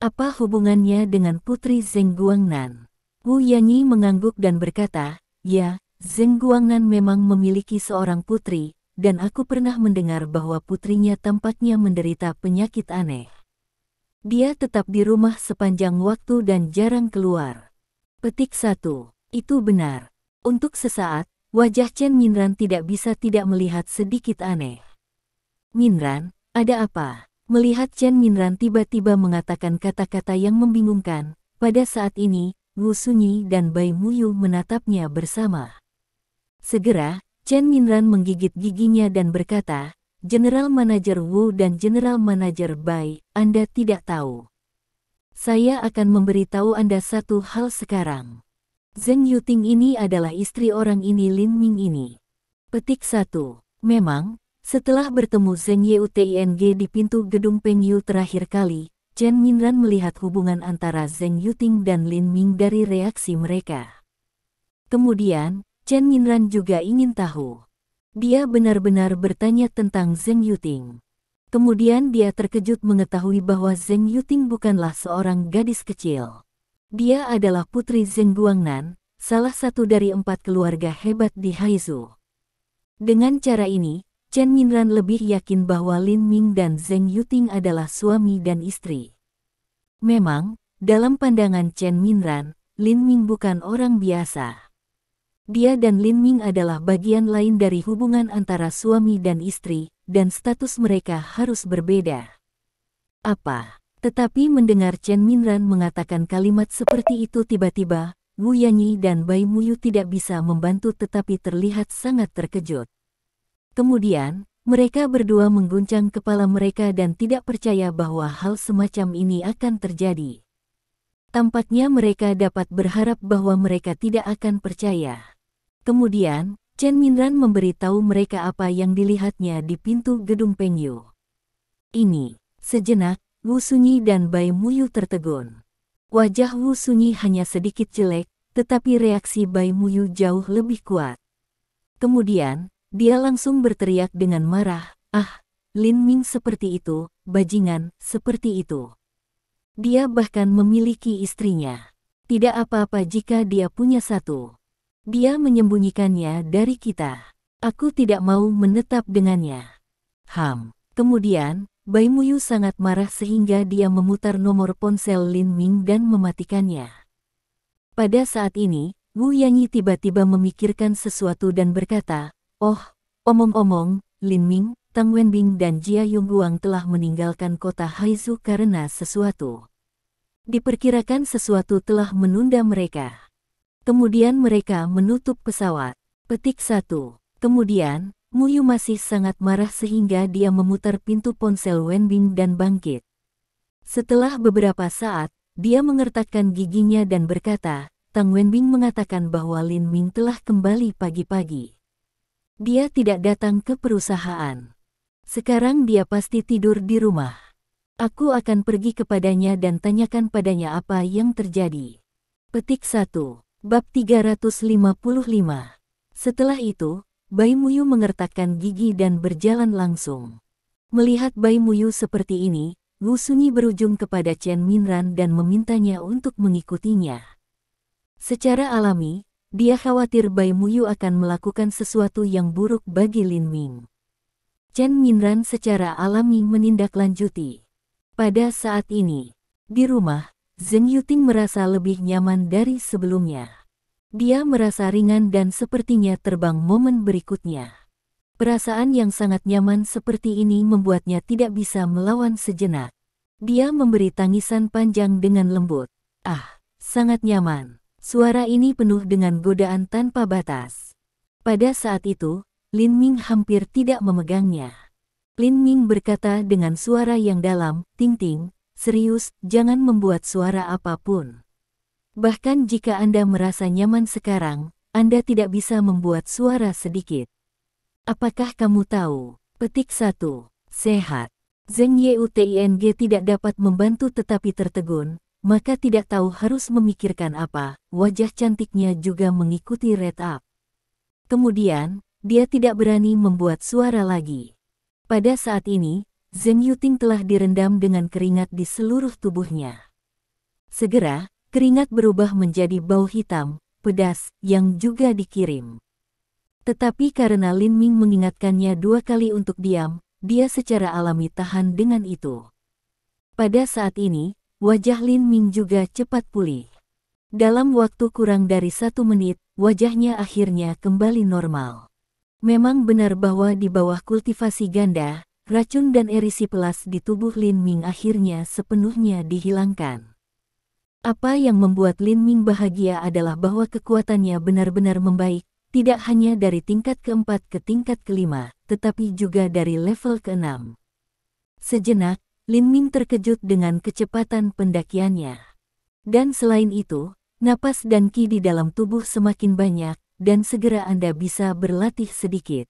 [SPEAKER 1] Apa hubungannya dengan putri Zheng Guangnan?" Wu Yanyi mengangguk dan berkata, "Ya, Zheng Guangnan memang memiliki seorang putri, dan aku pernah mendengar bahwa putrinya tampaknya menderita penyakit aneh. Dia tetap di rumah sepanjang waktu dan jarang keluar." Petik 1. Itu benar. Untuk sesaat, wajah Chen Minran tidak bisa tidak melihat sedikit aneh. "Minran, ada apa?" Melihat Chen Minran tiba-tiba mengatakan kata-kata yang membingungkan, pada saat ini, Wu Sunyi dan Bai Muyu menatapnya bersama. Segera, Chen Minran menggigit giginya dan berkata, "General Manager Wu dan General Manager Bai, Anda tidak tahu. Saya akan memberitahu Anda satu hal sekarang. Zheng Yuting ini adalah istri orang ini Lin Ming ini." Petik 1. Memang, setelah bertemu Zheng Yuting di pintu gedung Peng Yu terakhir kali, Chen Minran melihat hubungan antara Zheng Yuting dan Lin Ming dari reaksi mereka. Kemudian, Chen Minran juga ingin tahu. Dia benar-benar bertanya tentang Zheng Yuting. Kemudian dia terkejut mengetahui bahwa Zheng Yuting bukanlah seorang gadis kecil. Dia adalah putri Zheng Guangnan, salah satu dari 4 keluarga hebat di Haizu. Dengan cara ini, Chen Minran lebih yakin bahwa Lin Ming dan Zheng Yuting adalah suami dan istri. Memang, dalam pandangan Chen Minran, Lin Ming bukan orang biasa. Dia dan Lin Ming adalah bagian lain dari hubungan antara suami dan istri, dan status mereka harus berbeda. Apa? Tetapi mendengar Chen Minran mengatakan kalimat seperti itu tiba-tiba, Wu Yanyi dan Bai Muyu tidak bisa membantu tetapi terlihat sangat terkejut. Kemudian, mereka berdua mengguncang kepala mereka dan tidak percaya bahwa hal semacam ini akan terjadi. Tampaknya mereka dapat berharap bahwa mereka tidak akan percaya. Kemudian, Chen Minran memberitahu mereka apa yang dilihatnya di pintu gedung Pengyu. Ini, sejenak, Wu Sunyi dan Bai Muyu tertegun. Wajah Wu Sunyi hanya sedikit jelek, tetapi reaksi Bai Muyu jauh lebih kuat. Kemudian, dia langsung berteriak dengan marah, "Ah, Lin Ming seperti itu, bajingan, seperti itu. Dia bahkan memiliki istrinya. Tidak apa-apa jika dia punya satu. Dia menyembunyikannya dari kita. Aku tidak mau menetap dengannya." Kemudian, Bai Muyu sangat marah sehingga dia memutar nomor ponsel Lin Ming dan mematikannya. Pada saat ini, Wu Yanyi tiba-tiba memikirkan sesuatu dan berkata, "Oh, omong-omong, Lin Ming, Tang Wenbing dan Jia Yongguang telah meninggalkan kota Haizu karena sesuatu. Diperkirakan sesuatu telah menunda mereka. Kemudian mereka menutup pesawat." Petik 1. Kemudian, Muyu masih sangat marah sehingga dia memutar pintu ponsel Wenbing dan bangkit. Setelah beberapa saat, dia mengertakkan giginya dan berkata, "Tang Wenbing mengatakan bahwa Lin Ming telah kembali pagi-pagi. Dia tidak datang ke perusahaan. Sekarang dia pasti tidur di rumah. Aku akan pergi kepadanya dan tanyakan padanya apa yang terjadi." Petik 1. Bab 355. Setelah itu, Bai Muyu mengertakkan gigi dan berjalan langsung. Melihat Bai Muyu seperti ini, Wu Sunyi berujung kepada Chen Minran dan memintanya untuk mengikutinya. Secara alami, dia khawatir Bai Muyu akan melakukan sesuatu yang buruk bagi Lin Ming. Chen Minran secara alami menindaklanjuti. Pada saat ini, di rumah, Zheng Yuting merasa lebih nyaman dari sebelumnya. Dia merasa ringan dan sepertinya terbang momen berikutnya. Perasaan yang sangat nyaman seperti ini membuatnya tidak bisa melawan sejenak. Dia memberi tangisan panjang dengan lembut. "Ah, sangat nyaman." Suara ini penuh dengan godaan tanpa batas. Pada saat itu, Lin Ming hampir tidak memegangnya. Lin Ming berkata dengan suara yang dalam, "Ting Ting, serius, jangan membuat suara apapun. Bahkan jika Anda merasa nyaman sekarang, Anda tidak bisa membuat suara sedikit. Apakah kamu tahu?" Petik 1. Sehat. Zheng Yuting tidak dapat membantu tetapi tertegun, maka tidak tahu harus memikirkan apa. Wajah cantiknya juga mengikuti red up. Kemudian, dia tidak berani membuat suara lagi. Pada saat ini, Zheng Yuting telah direndam dengan keringat di seluruh tubuhnya. Segera, keringat berubah menjadi bau hitam, pedas, yang juga dikirim. Tetapi karena Lin Ming mengingatkannya 2 kali untuk diam, dia secara alami tahan dengan itu. Pada saat ini, wajah Lin Ming juga cepat pulih. Dalam waktu kurang dari 1 menit, wajahnya akhirnya kembali normal. Memang benar bahwa di bawah kultivasi ganda, racun dan erisipelas di tubuh Lin Ming akhirnya sepenuhnya dihilangkan. Apa yang membuat Lin Ming bahagia adalah bahwa kekuatannya benar-benar membaik, tidak hanya dari tingkat keempat ke tingkat kelima, tetapi juga dari level ke-6. Sejenak, Lin Ming terkejut dengan kecepatan pendakiannya. Dan selain itu, napas dan ki di dalam tubuh semakin banyak, dan segera Anda bisa berlatih sedikit.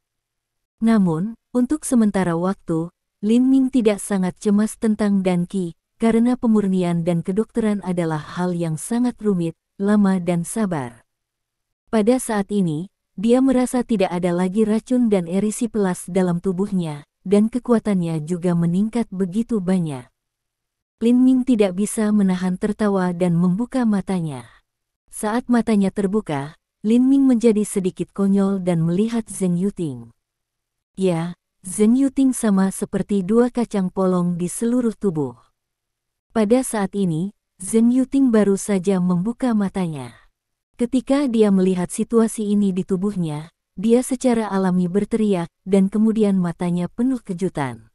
[SPEAKER 1] Namun, untuk sementara waktu, Lin Ming tidak sangat cemas tentang dan ki, karena pemurnian dan kedokteran adalah hal yang sangat rumit, lama dan sabar. Pada saat ini, dia merasa tidak ada lagi racun dan erisipelas dalam tubuhnya, dan kekuatannya juga meningkat begitu banyak. Lin Ming tidak bisa menahan tertawa dan membuka matanya. Saat matanya terbuka, Lin Ming menjadi sedikit konyol dan melihat Zheng Yuting. Ya, Zheng Yuting sama seperti 2 kacang polong di seluruh tubuh. Pada saat ini, Zheng Yuting baru saja membuka matanya. Ketika dia melihat situasi ini di tubuhnya, dia secara alami berteriak, dan kemudian matanya penuh kejutan.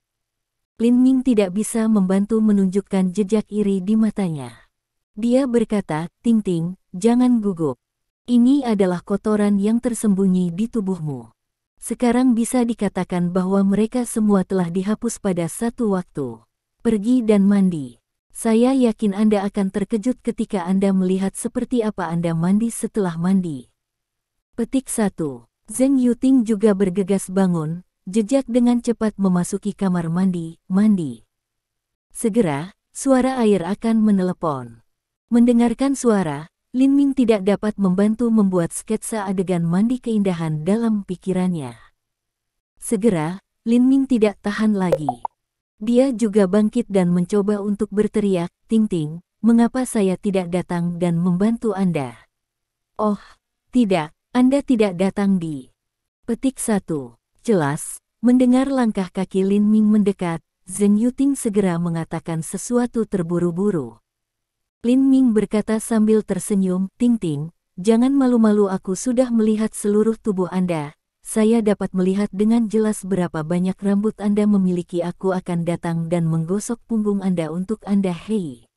[SPEAKER 1] Lin Ming tidak bisa membantu menunjukkan jejak iri di matanya. Dia berkata, Ting Ting, jangan gugup. Ini adalah kotoran yang tersembunyi di tubuhmu. Sekarang bisa dikatakan bahwa mereka semua telah dihapus pada satu waktu. Pergi dan mandi. Saya yakin Anda akan terkejut ketika Anda melihat seperti apa Anda mandi setelah mandi. Petik 1. Zheng Yuting juga bergegas bangun, jejak dengan cepat memasuki kamar mandi. Segera, suara air akan menelepon. Mendengarkan suara, Lin Ming tidak dapat membantu membuat sketsa adegan mandi keindahan dalam pikirannya. Segera, Lin Ming tidak tahan lagi. Dia juga bangkit dan mencoba untuk berteriak, Ting Ting, mengapa saya tidak datang dan membantu Anda? Oh, tidak, Anda tidak datang di. Petik 1. Jelas, mendengar langkah kaki Lin Ming mendekat, Zheng Yuting segera mengatakan sesuatu terburu-buru. Lin Ming berkata sambil tersenyum, Ting Ting, jangan malu-malu, aku sudah melihat seluruh tubuh Anda. Saya dapat melihat dengan jelas berapa banyak rambut Anda memiliki. Aku akan datang dan menggosok punggung Anda untuk Anda. Hei.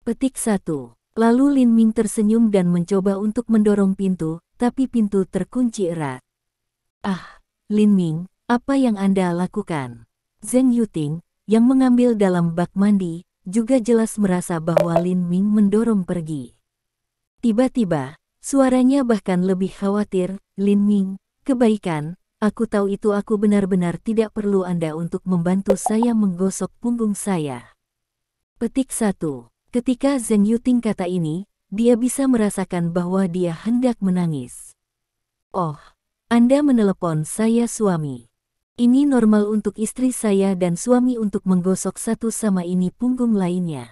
[SPEAKER 1] Petik 1. Lalu Lin Ming tersenyum dan mencoba untuk mendorong pintu, tapi pintu terkunci erat. Ah, Lin Ming, apa yang Anda lakukan? Zheng Yuting, yang mengambil dalam bak mandi, juga jelas merasa bahwa Lin Ming mendorong pergi. Tiba-tiba, suaranya bahkan lebih khawatir, Lin Ming, kebaikan, aku tahu itu, aku benar-benar tidak perlu Anda untuk membantu saya menggosok punggung saya. Petik 1. Ketika Zheng Yuting kata ini, dia bisa merasakan bahwa dia hendak menangis. Oh, Anda menelepon saya suami. Ini normal untuk istri saya dan suami untuk menggosok satu sama ini punggung lainnya.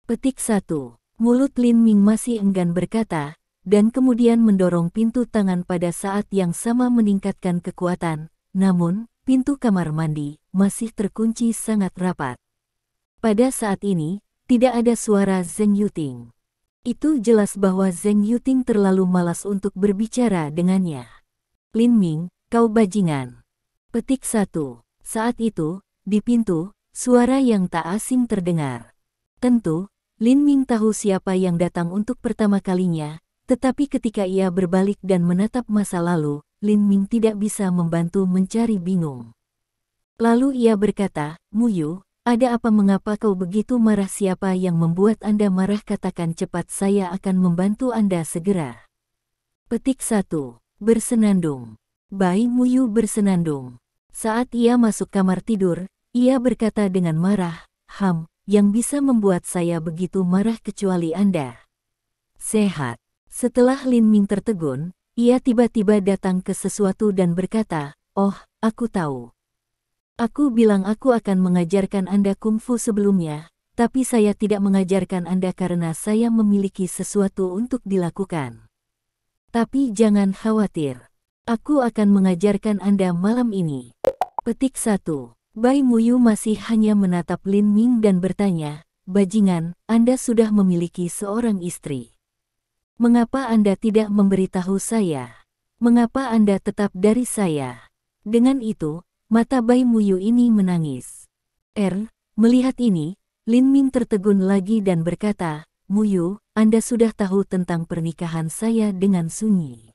[SPEAKER 1] Petik 1. Mulut Lin Ming masih enggan berkata, dan kemudian mendorong pintu tangan pada saat yang sama meningkatkan kekuatan, namun, pintu kamar mandi masih terkunci sangat rapat. Pada saat ini, tidak ada suara Zheng Yuting. Itu jelas bahwa Zheng Yuting terlalu malas untuk berbicara dengannya. Lin Ming, kau bajingan. Petik 1. Saat itu, di pintu, suara yang tak asing terdengar. Tentu, Lin Ming tahu siapa yang datang untuk pertama kalinya, tetapi ketika ia berbalik dan menatap masa lalu, Lin Ming tidak bisa membantu mencari bingung. Lalu ia berkata, Muyu, ada apa, mengapa kau begitu marah, siapa yang membuat Anda marah, katakan cepat, saya akan membantu Anda segera. Petik 1. Bersenandung. Bai Muyu bersenandung. Saat ia masuk kamar tidur, ia berkata dengan marah, yang bisa membuat saya begitu marah kecuali Anda. Sehat. Setelah Lin Ming tertegun, ia tiba-tiba datang ke sesuatu dan berkata, oh, aku tahu. Aku bilang aku akan mengajarkan Anda kungfu sebelumnya, tapi saya tidak mengajarkan Anda karena saya memiliki sesuatu untuk dilakukan. Tapi jangan khawatir. Aku akan mengajarkan Anda malam ini. Petik 1. Bai Muyu masih hanya menatap Lin Ming dan bertanya, bajingan, Anda sudah memiliki seorang istri. Mengapa Anda tidak memberitahu saya? Mengapa Anda tetap dari saya? Dengan itu, mata Bai Muyu ini menangis. Melihat ini, Lin Ming tertegun lagi dan berkata, Muyu, Anda sudah tahu tentang pernikahan saya dengan Sunyi.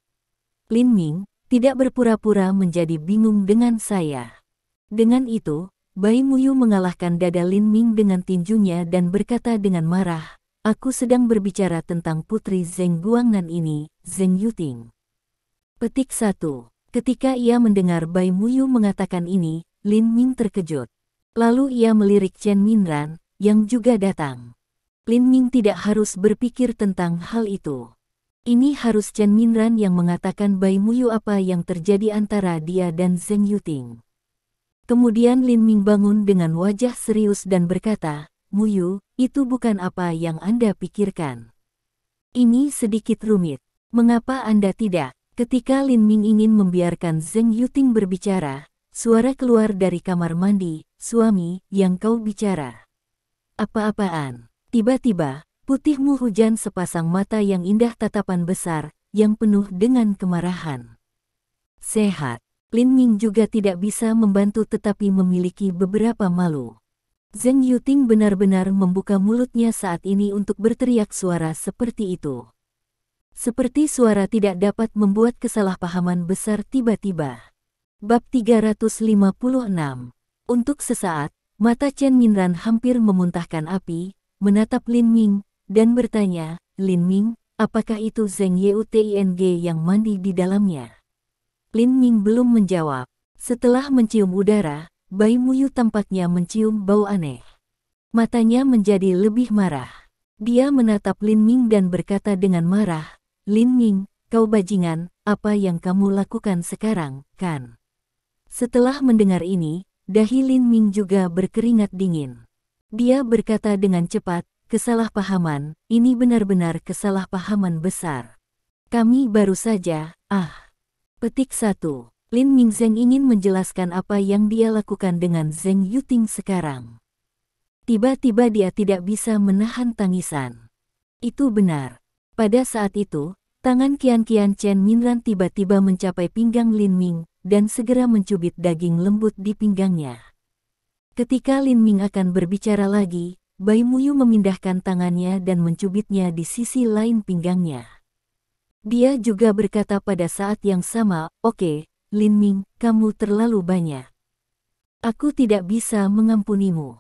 [SPEAKER 1] Lin Ming, tidak berpura-pura menjadi bingung dengan saya. Dengan itu, Bai Muyu mengalahkan dada Lin Ming dengan tinjunya dan berkata dengan marah, aku sedang berbicara tentang putri Zheng Guangnan ini, Zheng Yuting. Petik 1. Ketika ia mendengar Bai Muyu mengatakan ini, Lin Ming terkejut. Lalu ia melirik Chen Minran, yang juga datang. Lin Ming tidak harus berpikir tentang hal itu. Ini harus Chen Minran yang mengatakan Bai Muyu apa yang terjadi antara dia dan Zheng Yuting. Kemudian Lin Ming bangun dengan wajah serius dan berkata, Muyu, itu bukan apa yang Anda pikirkan. Ini sedikit rumit. Mengapa Anda tidak? Ketika Lin Ming ingin membiarkan Zheng Yuting berbicara, suara keluar dari kamar mandi, suami, yang kau bicara. Apa-apaan? Tiba-tiba, putihmu hujan sepasang mata yang indah, tatapan besar, yang penuh dengan kemarahan. Sehat. Lin Ming juga tidak bisa membantu tetapi memiliki beberapa malu. Zheng Yuting benar-benar membuka mulutnya saat ini untuk berteriak suara seperti itu. Seperti suara tidak dapat membuat kesalahpahaman besar tiba-tiba. Bab 356. Untuk sesaat, mata Chen Minran hampir memuntahkan api, menatap Lin Ming, dan bertanya, "Lin Ming, apakah itu Zheng Yuting yang mandi di dalamnya?" Lin Ming belum menjawab. Setelah mencium udara, Bai Muyu tampaknya mencium bau aneh. Matanya menjadi lebih marah. Dia menatap Lin Ming dan berkata dengan marah, "Lin Ming, kau bajingan, apa yang kamu lakukan sekarang, kan?" Setelah mendengar ini, dahi Lin Ming juga berkeringat dingin. Dia berkata dengan cepat, "Kesalahpahaman, ini benar-benar kesalahpahaman besar. Kami baru saja, Petik 1. Lin Mingzheng ingin menjelaskan apa yang dia lakukan dengan Zheng Yuting sekarang. Tiba-tiba dia tidak bisa menahan tangisan. Itu benar. Pada saat itu, tangan Qian Chen Minran tiba-tiba mencapai pinggang Lin Ming, dan segera mencubit daging lembut di pinggangnya. Ketika Lin Ming akan berbicara lagi, Bai Muyu memindahkan tangannya dan mencubitnya di sisi lain pinggangnya. Dia juga berkata pada saat yang sama, "Oke, Lin Ming, kamu terlalu banyak. Aku tidak bisa mengampunimu."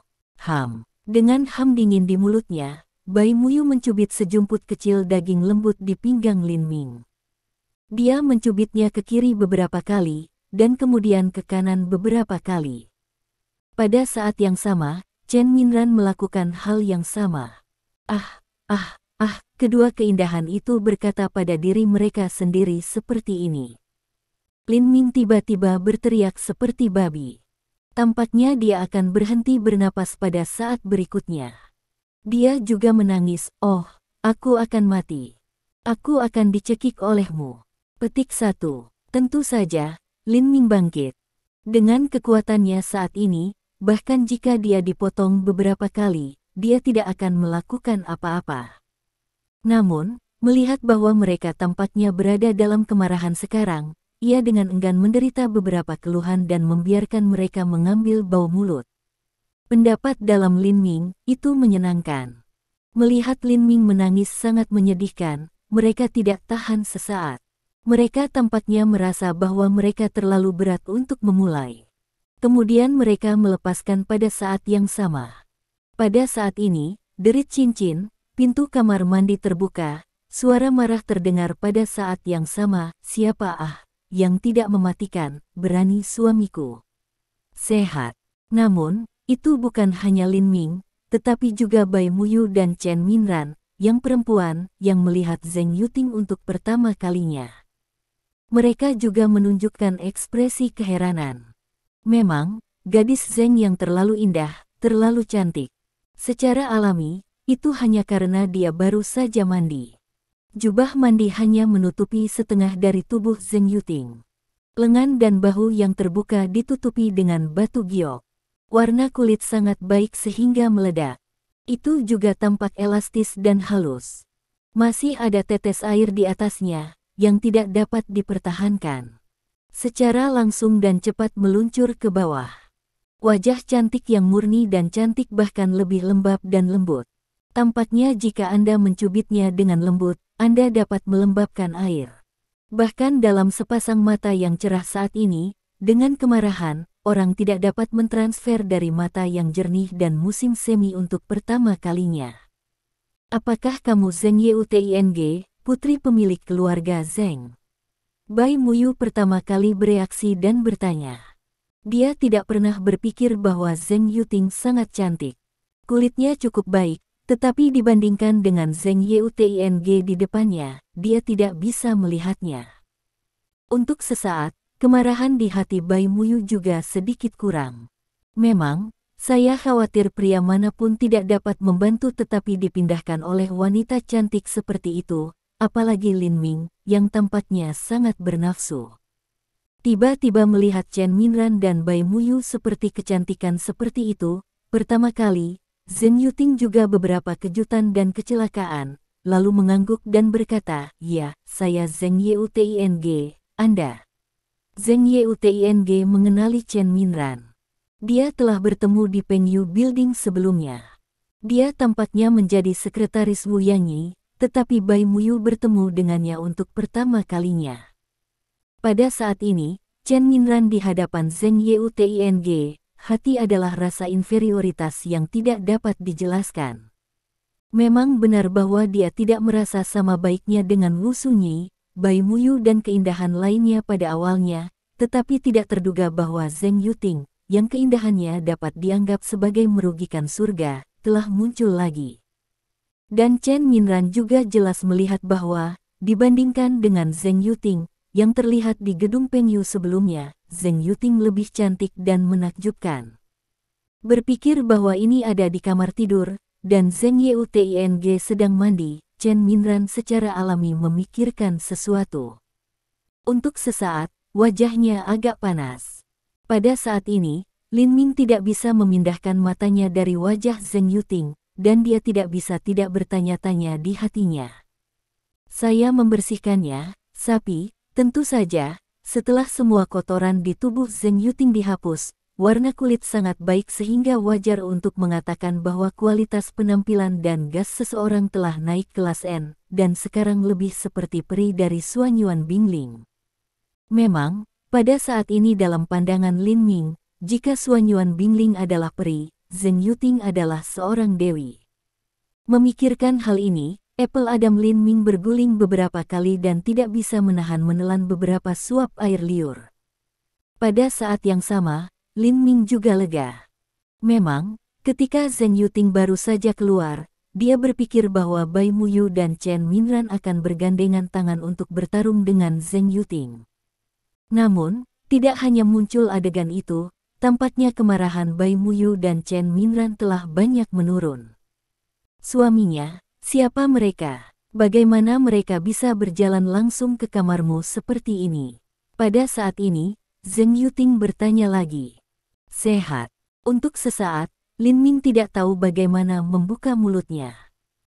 [SPEAKER 1] Dengan ham dingin di mulutnya, Bai Muyu mencubit sejumput kecil daging lembut di pinggang Lin Ming. Dia mencubitnya ke kiri beberapa kali, dan kemudian ke kanan beberapa kali. Pada saat yang sama, Chen Minran melakukan hal yang sama. Kedua keindahan itu berkata pada diri mereka sendiri seperti ini. Lin Ming tiba-tiba berteriak seperti babi. Tampaknya dia akan berhenti bernapas pada saat berikutnya. Dia juga menangis, "Oh, aku akan mati. Aku akan dicekik olehmu." Petik 1. Tentu saja, Lin Ming bangkit. Dengan kekuatannya saat ini, bahkan jika dia dipotong beberapa kali, dia tidak akan melakukan apa-apa. Namun, melihat bahwa mereka tampaknya berada dalam kemarahan sekarang, ia dengan enggan menderita beberapa keluhan dan membiarkan mereka mengambil bau mulut. Pendapat dalam Lin Ming itu menyenangkan. Melihat Lin Ming menangis sangat menyedihkan, mereka tidak tahan sesaat. Mereka tampaknya merasa bahwa mereka terlalu berat untuk memulai. Kemudian mereka melepaskan pada saat yang sama. Pada saat ini, derit cincin, pintu kamar mandi terbuka, suara marah terdengar pada saat yang sama, "Siapa yang tidak mematikan, berani suamiku?" Sehat. Namun, itu bukan hanya Lin Ming, tetapi juga Bai Muyu dan Chen Minran, yang perempuan, yang melihat Zheng Yuting untuk pertama kalinya. Mereka juga menunjukkan ekspresi keheranan. Memang, gadis Zheng yang terlalu indah, terlalu cantik. Secara alami, itu hanya karena dia baru saja mandi. Jubah mandi hanya menutupi setengah dari tubuh Zheng Yuting. Lengan dan bahu yang terbuka ditutupi dengan batu giok. Warna kulit sangat baik sehingga meledak. Itu juga tampak elastis dan halus. Masih ada tetes air di atasnya, yang tidak dapat dipertahankan. Secara langsung dan cepat meluncur ke bawah. Wajah cantik yang murni dan cantik bahkan lebih lembab dan lembut. Tampaknya jika Anda mencubitnya dengan lembut, Anda dapat melembabkan air. Bahkan dalam sepasang mata yang cerah saat ini, dengan kemarahan, orang tidak dapat mentransfer dari mata yang jernih dan musim semi untuk pertama kalinya. "Apakah kamu Zheng Yuting, putri pemilik keluarga Zheng?" Bai Muyu pertama kali bereaksi dan bertanya. Dia tidak pernah berpikir bahwa Zheng Yuting sangat cantik. Kulitnya cukup baik, tetapi dibandingkan dengan Zheng Yuting di depannya, dia tidak bisa melihatnya. Untuk sesaat, kemarahan di hati Bai Muyu juga sedikit kurang. "Memang, saya khawatir pria manapun tidak dapat membantu tetapi dipindahkan oleh wanita cantik seperti itu, apalagi Lin Ming, yang tampaknya sangat bernafsu." Tiba-tiba melihat Chen Minran dan Bai Muyu seperti kecantikan seperti itu, pertama kali, Zheng Yuting juga beberapa kejutan dan kecelakaan, lalu mengangguk dan berkata, "Ya, saya Zheng Yuting, Anda." Zheng Yuting mengenali Chen Minran. Dia telah bertemu di Pengyu Building sebelumnya. Dia tampaknya menjadi sekretaris Wu Yanyi, tetapi Bai Muyu bertemu dengannya untuk pertama kalinya. Pada saat ini, Chen Minran di hadapan Zheng Yuting, hati adalah rasa inferioritas yang tidak dapat dijelaskan. Memang benar bahwa dia tidak merasa sama baiknya dengan Wu Sunyi, Bai Muyu dan keindahan lainnya pada awalnya, tetapi tidak terduga bahwa Zheng Yuting, yang keindahannya dapat dianggap sebagai merugikan surga, telah muncul lagi. Dan Chen Minran juga jelas melihat bahwa, dibandingkan dengan Zheng Yuting, yang terlihat di gedung Pengyu sebelumnya, Zheng Yuting lebih cantik dan menakjubkan. Berpikir bahwa ini ada di kamar tidur, dan Zheng Yuting sedang mandi, Chen Minran secara alami memikirkan sesuatu. Untuk sesaat, wajahnya agak panas. Pada saat ini, Lin Ming tidak bisa memindahkan matanya dari wajah Zheng Yuting, dan dia tidak bisa tidak bertanya-tanya di hatinya. Saya membersihkannya, sapi, tentu saja, setelah semua kotoran di tubuh Zheng Yuting dihapus, warna kulit sangat baik sehingga wajar untuk mengatakan bahwa kualitas penampilan dan gas seseorang telah naik kelas N, dan sekarang lebih seperti peri dari Suanyuan Bingling. Memang, pada saat ini dalam pandangan Lin Ming, jika Suanyuan Bingling adalah peri, Zheng Yuting adalah seorang dewi. Memikirkan hal ini, Apple Adam Lin Ming berguling beberapa kali dan tidak bisa menahan beberapa suap air liur. Pada saat yang sama, Lin Ming juga lega. Memang, ketika Zheng Yuting baru saja keluar, dia berpikir bahwa Bai Muyu dan Chen Minran akan bergandengan tangan untuk bertarung dengan Zheng Yuting. Namun, tidak hanya muncul adegan itu, tampaknya kemarahan Bai Muyu dan Chen Minran telah banyak menurun. Suaminya, siapa mereka? Bagaimana mereka bisa berjalan langsung ke kamarmu seperti ini? Pada saat ini, Zheng Yuting bertanya lagi. Sehat. Untuk sesaat, Lin Ming tidak tahu bagaimana membuka mulutnya.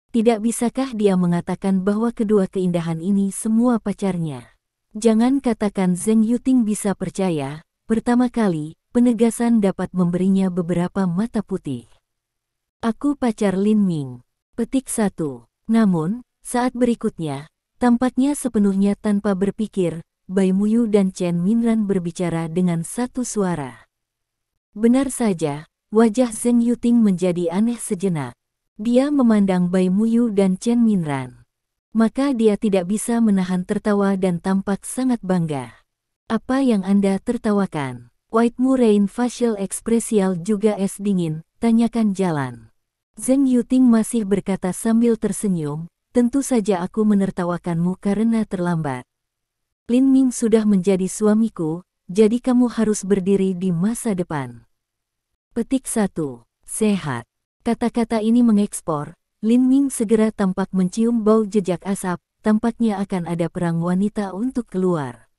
[SPEAKER 1] Tidak bisakah dia mengatakan bahwa kedua keindahan ini semua pacarnya? Jangan katakan Zheng Yuting bisa percaya, pertama kali, penegasan dapat memberinya beberapa mata putih. Aku pacar Lin Ming. Petik 1. Namun, saat berikutnya, tampaknya sepenuhnya tanpa berpikir, Bai Muyu dan Chen Minran berbicara dengan satu suara. Benar saja, wajah Zheng Yuting menjadi aneh sejenak. Dia memandang Bai Muyu dan Chen Minran. Maka dia tidak bisa menahan tertawa dan tampak sangat bangga. Apa yang Anda tertawakan? White Murain facial ekspresial juga es dingin, tanyakan Jalan. Zheng Yuting masih berkata sambil tersenyum, tentu saja aku menertawakanmu karena terlambat. Lin Ming sudah menjadi suamiku, jadi kamu harus berdiri di masa depan. Petik 1. Sehat. Kata-kata ini mengekspor. Lin Ming segera tampak mencium bau jejak asap, tampaknya akan ada perang wanita untuk keluar.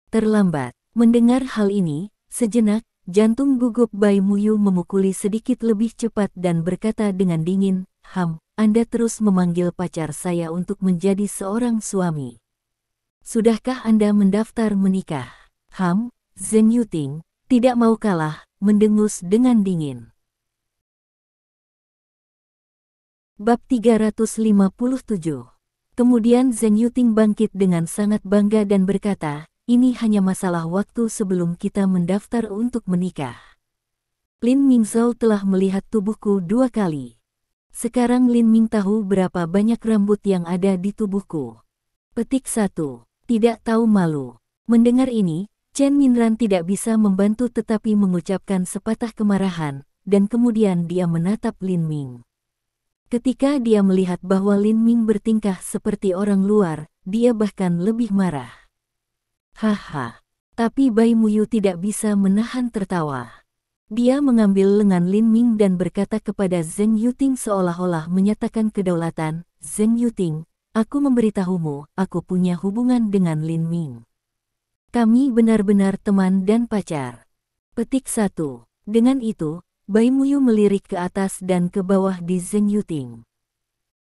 [SPEAKER 1] Terlambat. Mendengar hal ini, sejenak, jantung gugup Bai Muyu memukuli sedikit lebih cepat dan berkata dengan dingin, Anda terus memanggil pacar saya untuk menjadi seorang suami. Sudahkah Anda mendaftar menikah? Zheng Yuting, tidak mau kalah, mendengus dengan dingin. Bab 357. Kemudian Zheng Yuting bangkit dengan sangat bangga dan berkata, ini hanya masalah waktu sebelum kita mendaftar untuk menikah. Lin Mingzhou telah melihat tubuhku 2 kali. Sekarang Lin Ming tahu berapa banyak rambut yang ada di tubuhku. Petik 1. Tidak tahu malu. Mendengar ini, Chen Minran tidak bisa membantu tetapi mengucapkan sepatah kemarahan, dan kemudian dia menatap Lin Ming. Ketika dia melihat bahwa Lin Ming bertingkah seperti orang luar, dia bahkan lebih marah. Haha. Tapi Bai Muyu tidak bisa menahan tertawa. Dia mengambil lengan Lin Ming dan berkata kepada Zheng Yuting seolah-olah menyatakan kedaulatan, Zheng Yuting, aku memberitahumu, aku punya hubungan dengan Lin Ming. Kami benar-benar teman dan pacar. Petik 1. Dengan itu, Bai Muyu melirik ke atas dan ke bawah di Zheng Yuting.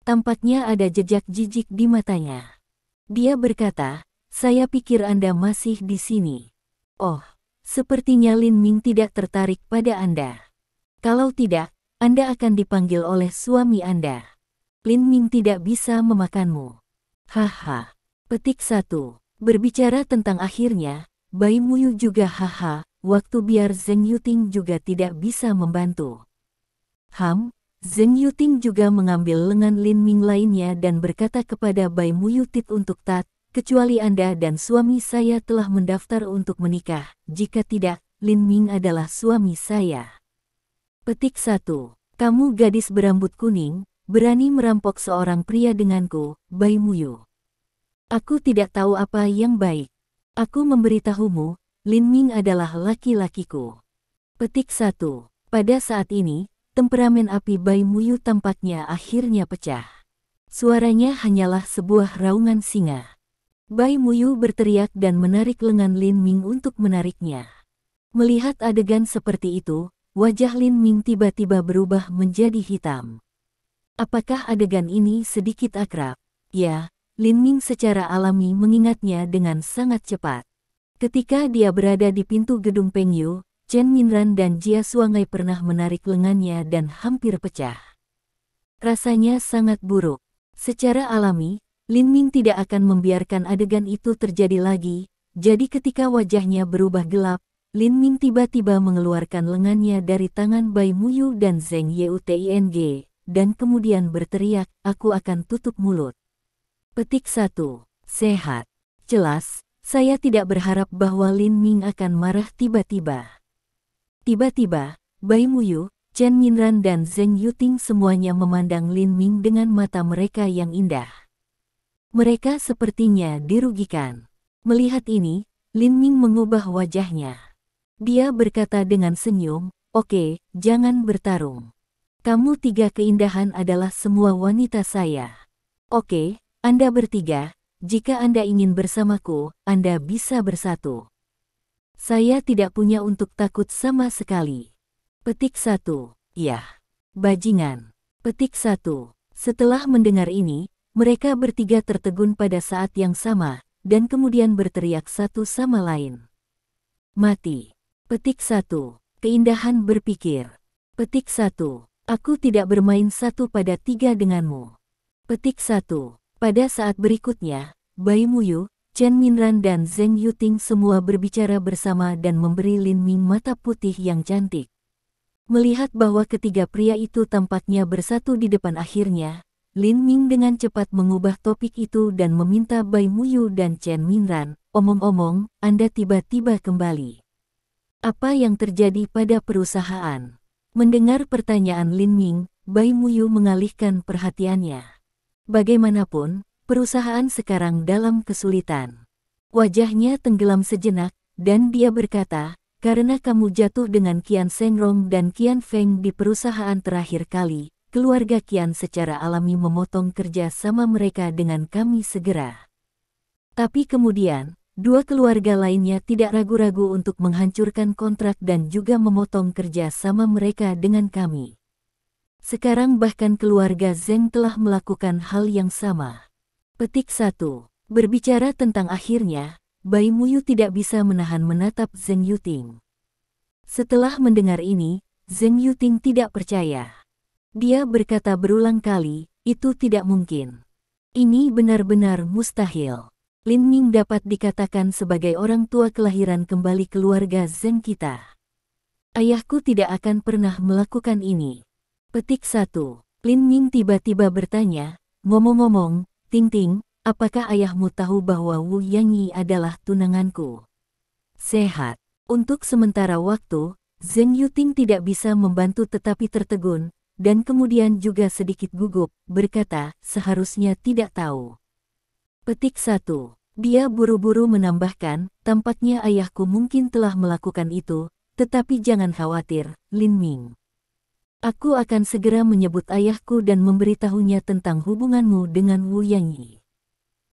[SPEAKER 1] Tampaknya ada jejak jijik di matanya. Dia berkata, saya pikir Anda masih di sini. Oh, sepertinya Lin Ming tidak tertarik pada Anda. Kalau tidak, Anda akan dipanggil oleh suami Anda. Lin Ming tidak bisa memakanmu. Haha. Petik 1. Berbicara tentang akhirnya, Bai Muyu juga haha, waktu biar Zheng Yuting juga tidak bisa membantu. Zheng Yuting juga mengambil lengan Lin Ming lainnya dan berkata kepada Bai Muyu Tit untuk tat, kecuali Anda dan suami saya telah mendaftar untuk menikah, jika tidak, Lin Ming adalah suami saya. Petik 1. Kamu gadis berambut kuning, berani merampok seorang pria denganku, Bai Muyu. Aku tidak tahu apa yang baik. Aku memberitahumu, Lin Ming adalah laki-lakiku. Petik 1. Pada saat ini, temperamen api Bai Muyu tampaknya akhirnya pecah. Suaranya hanyalah sebuah raungan singa. Bai Muyu berteriak dan menarik lengan Lin Ming untuk menariknya. Melihat adegan seperti itu, wajah Lin Ming tiba-tiba berubah menjadi hitam. Apakah adegan ini sedikit akrab? Ya, Lin Ming secara alami mengingatnya dengan sangat cepat. Ketika dia berada di pintu gedung Pengyu, Chen Minran dan Jia Suangai pernah menarik lengannya dan hampir pecah. Rasanya sangat buruk. Secara alami, Lin Ming tidak akan membiarkan adegan itu terjadi lagi, jadi ketika wajahnya berubah gelap, Lin Ming tiba-tiba mengeluarkan lengannya dari tangan Bai Muyu dan Zheng Yuting, dan kemudian berteriak, aku akan tutup mulut. Petik 1. Sehat. Jelas, saya tidak berharap bahwa Lin Ming akan marah tiba-tiba. Tiba-tiba, Bai Muyu, Chen Minran dan Zheng Yuting semuanya memandang Lin Ming dengan mata mereka yang indah. Mereka sepertinya dirugikan. Melihat ini, Lin Ming mengubah wajahnya. Dia berkata dengan senyum, oke, jangan bertarung. Kamu tiga keindahan adalah semua wanita saya. Oke, Anda bertiga, jika Anda ingin bersamaku, Anda bisa bersatu. Saya tidak punya untuk takut sama sekali. Petik 1. Ya. Bajingan. Petik 1. Setelah mendengar ini, mereka bertiga tertegun pada saat yang sama, dan kemudian berteriak satu sama lain. Mati. Petik 1. Keindahan berpikir. Petik 1. Aku tidak bermain 1-3 denganmu. Petik 1. Pada saat berikutnya, Bai Muyu, Chen Minran dan Zheng Yuting semua berbicara bersama dan memberi Lin Ming mata putih yang cantik. Melihat bahwa ketiga pria itu tampaknya bersatu di depan akhirnya, Lin Ming dengan cepat mengubah topik itu dan meminta Bai Muyu dan Chen Minran, omong-omong, Anda tiba-tiba kembali. Apa yang terjadi pada perusahaan? Mendengar pertanyaan Lin Ming, Bai Muyu mengalihkan perhatiannya. Bagaimanapun, perusahaan sekarang dalam kesulitan. Wajahnya tenggelam sejenak, dan dia berkata, karena kamu jatuh dengan Qian Shengrong dan Qian Feng di perusahaan terakhir kali, keluarga Qian secara alami memotong kerja sama mereka dengan kami segera. Tapi kemudian, dua keluarga lainnya tidak ragu-ragu untuk menghancurkan kontrak dan juga memotong kerja sama mereka dengan kami. Sekarang bahkan keluarga Zheng telah melakukan hal yang sama. Petik 1. Berbicara tentang akhirnya, Bai Muyu tidak bisa menahan menatap Zheng Yuting. Setelah mendengar ini, Zheng Yuting tidak percaya. Dia berkata berulang kali, itu tidak mungkin. Ini benar-benar mustahil. Lin Ming dapat dikatakan sebagai orang tua kelahiran kembali keluarga Zheng kita. Ayahku tidak akan pernah melakukan ini. Petik 1. Lin Ming tiba-tiba bertanya, ngomong-ngomong, Ting Ting, apakah ayahmu tahu bahwa Wu Yanyi adalah tunanganku? Sehat. Untuk sementara waktu, Zheng Yuting tidak bisa membantu tetapi tertegun, dan kemudian juga sedikit gugup, berkata, seharusnya tidak tahu. Petik 1. Dia buru-buru menambahkan, tampaknya ayahku mungkin telah melakukan itu, tetapi jangan khawatir, Lin Ming. Aku akan segera menyebut ayahku dan memberitahunya tentang hubunganmu dengan Wu Yanyi.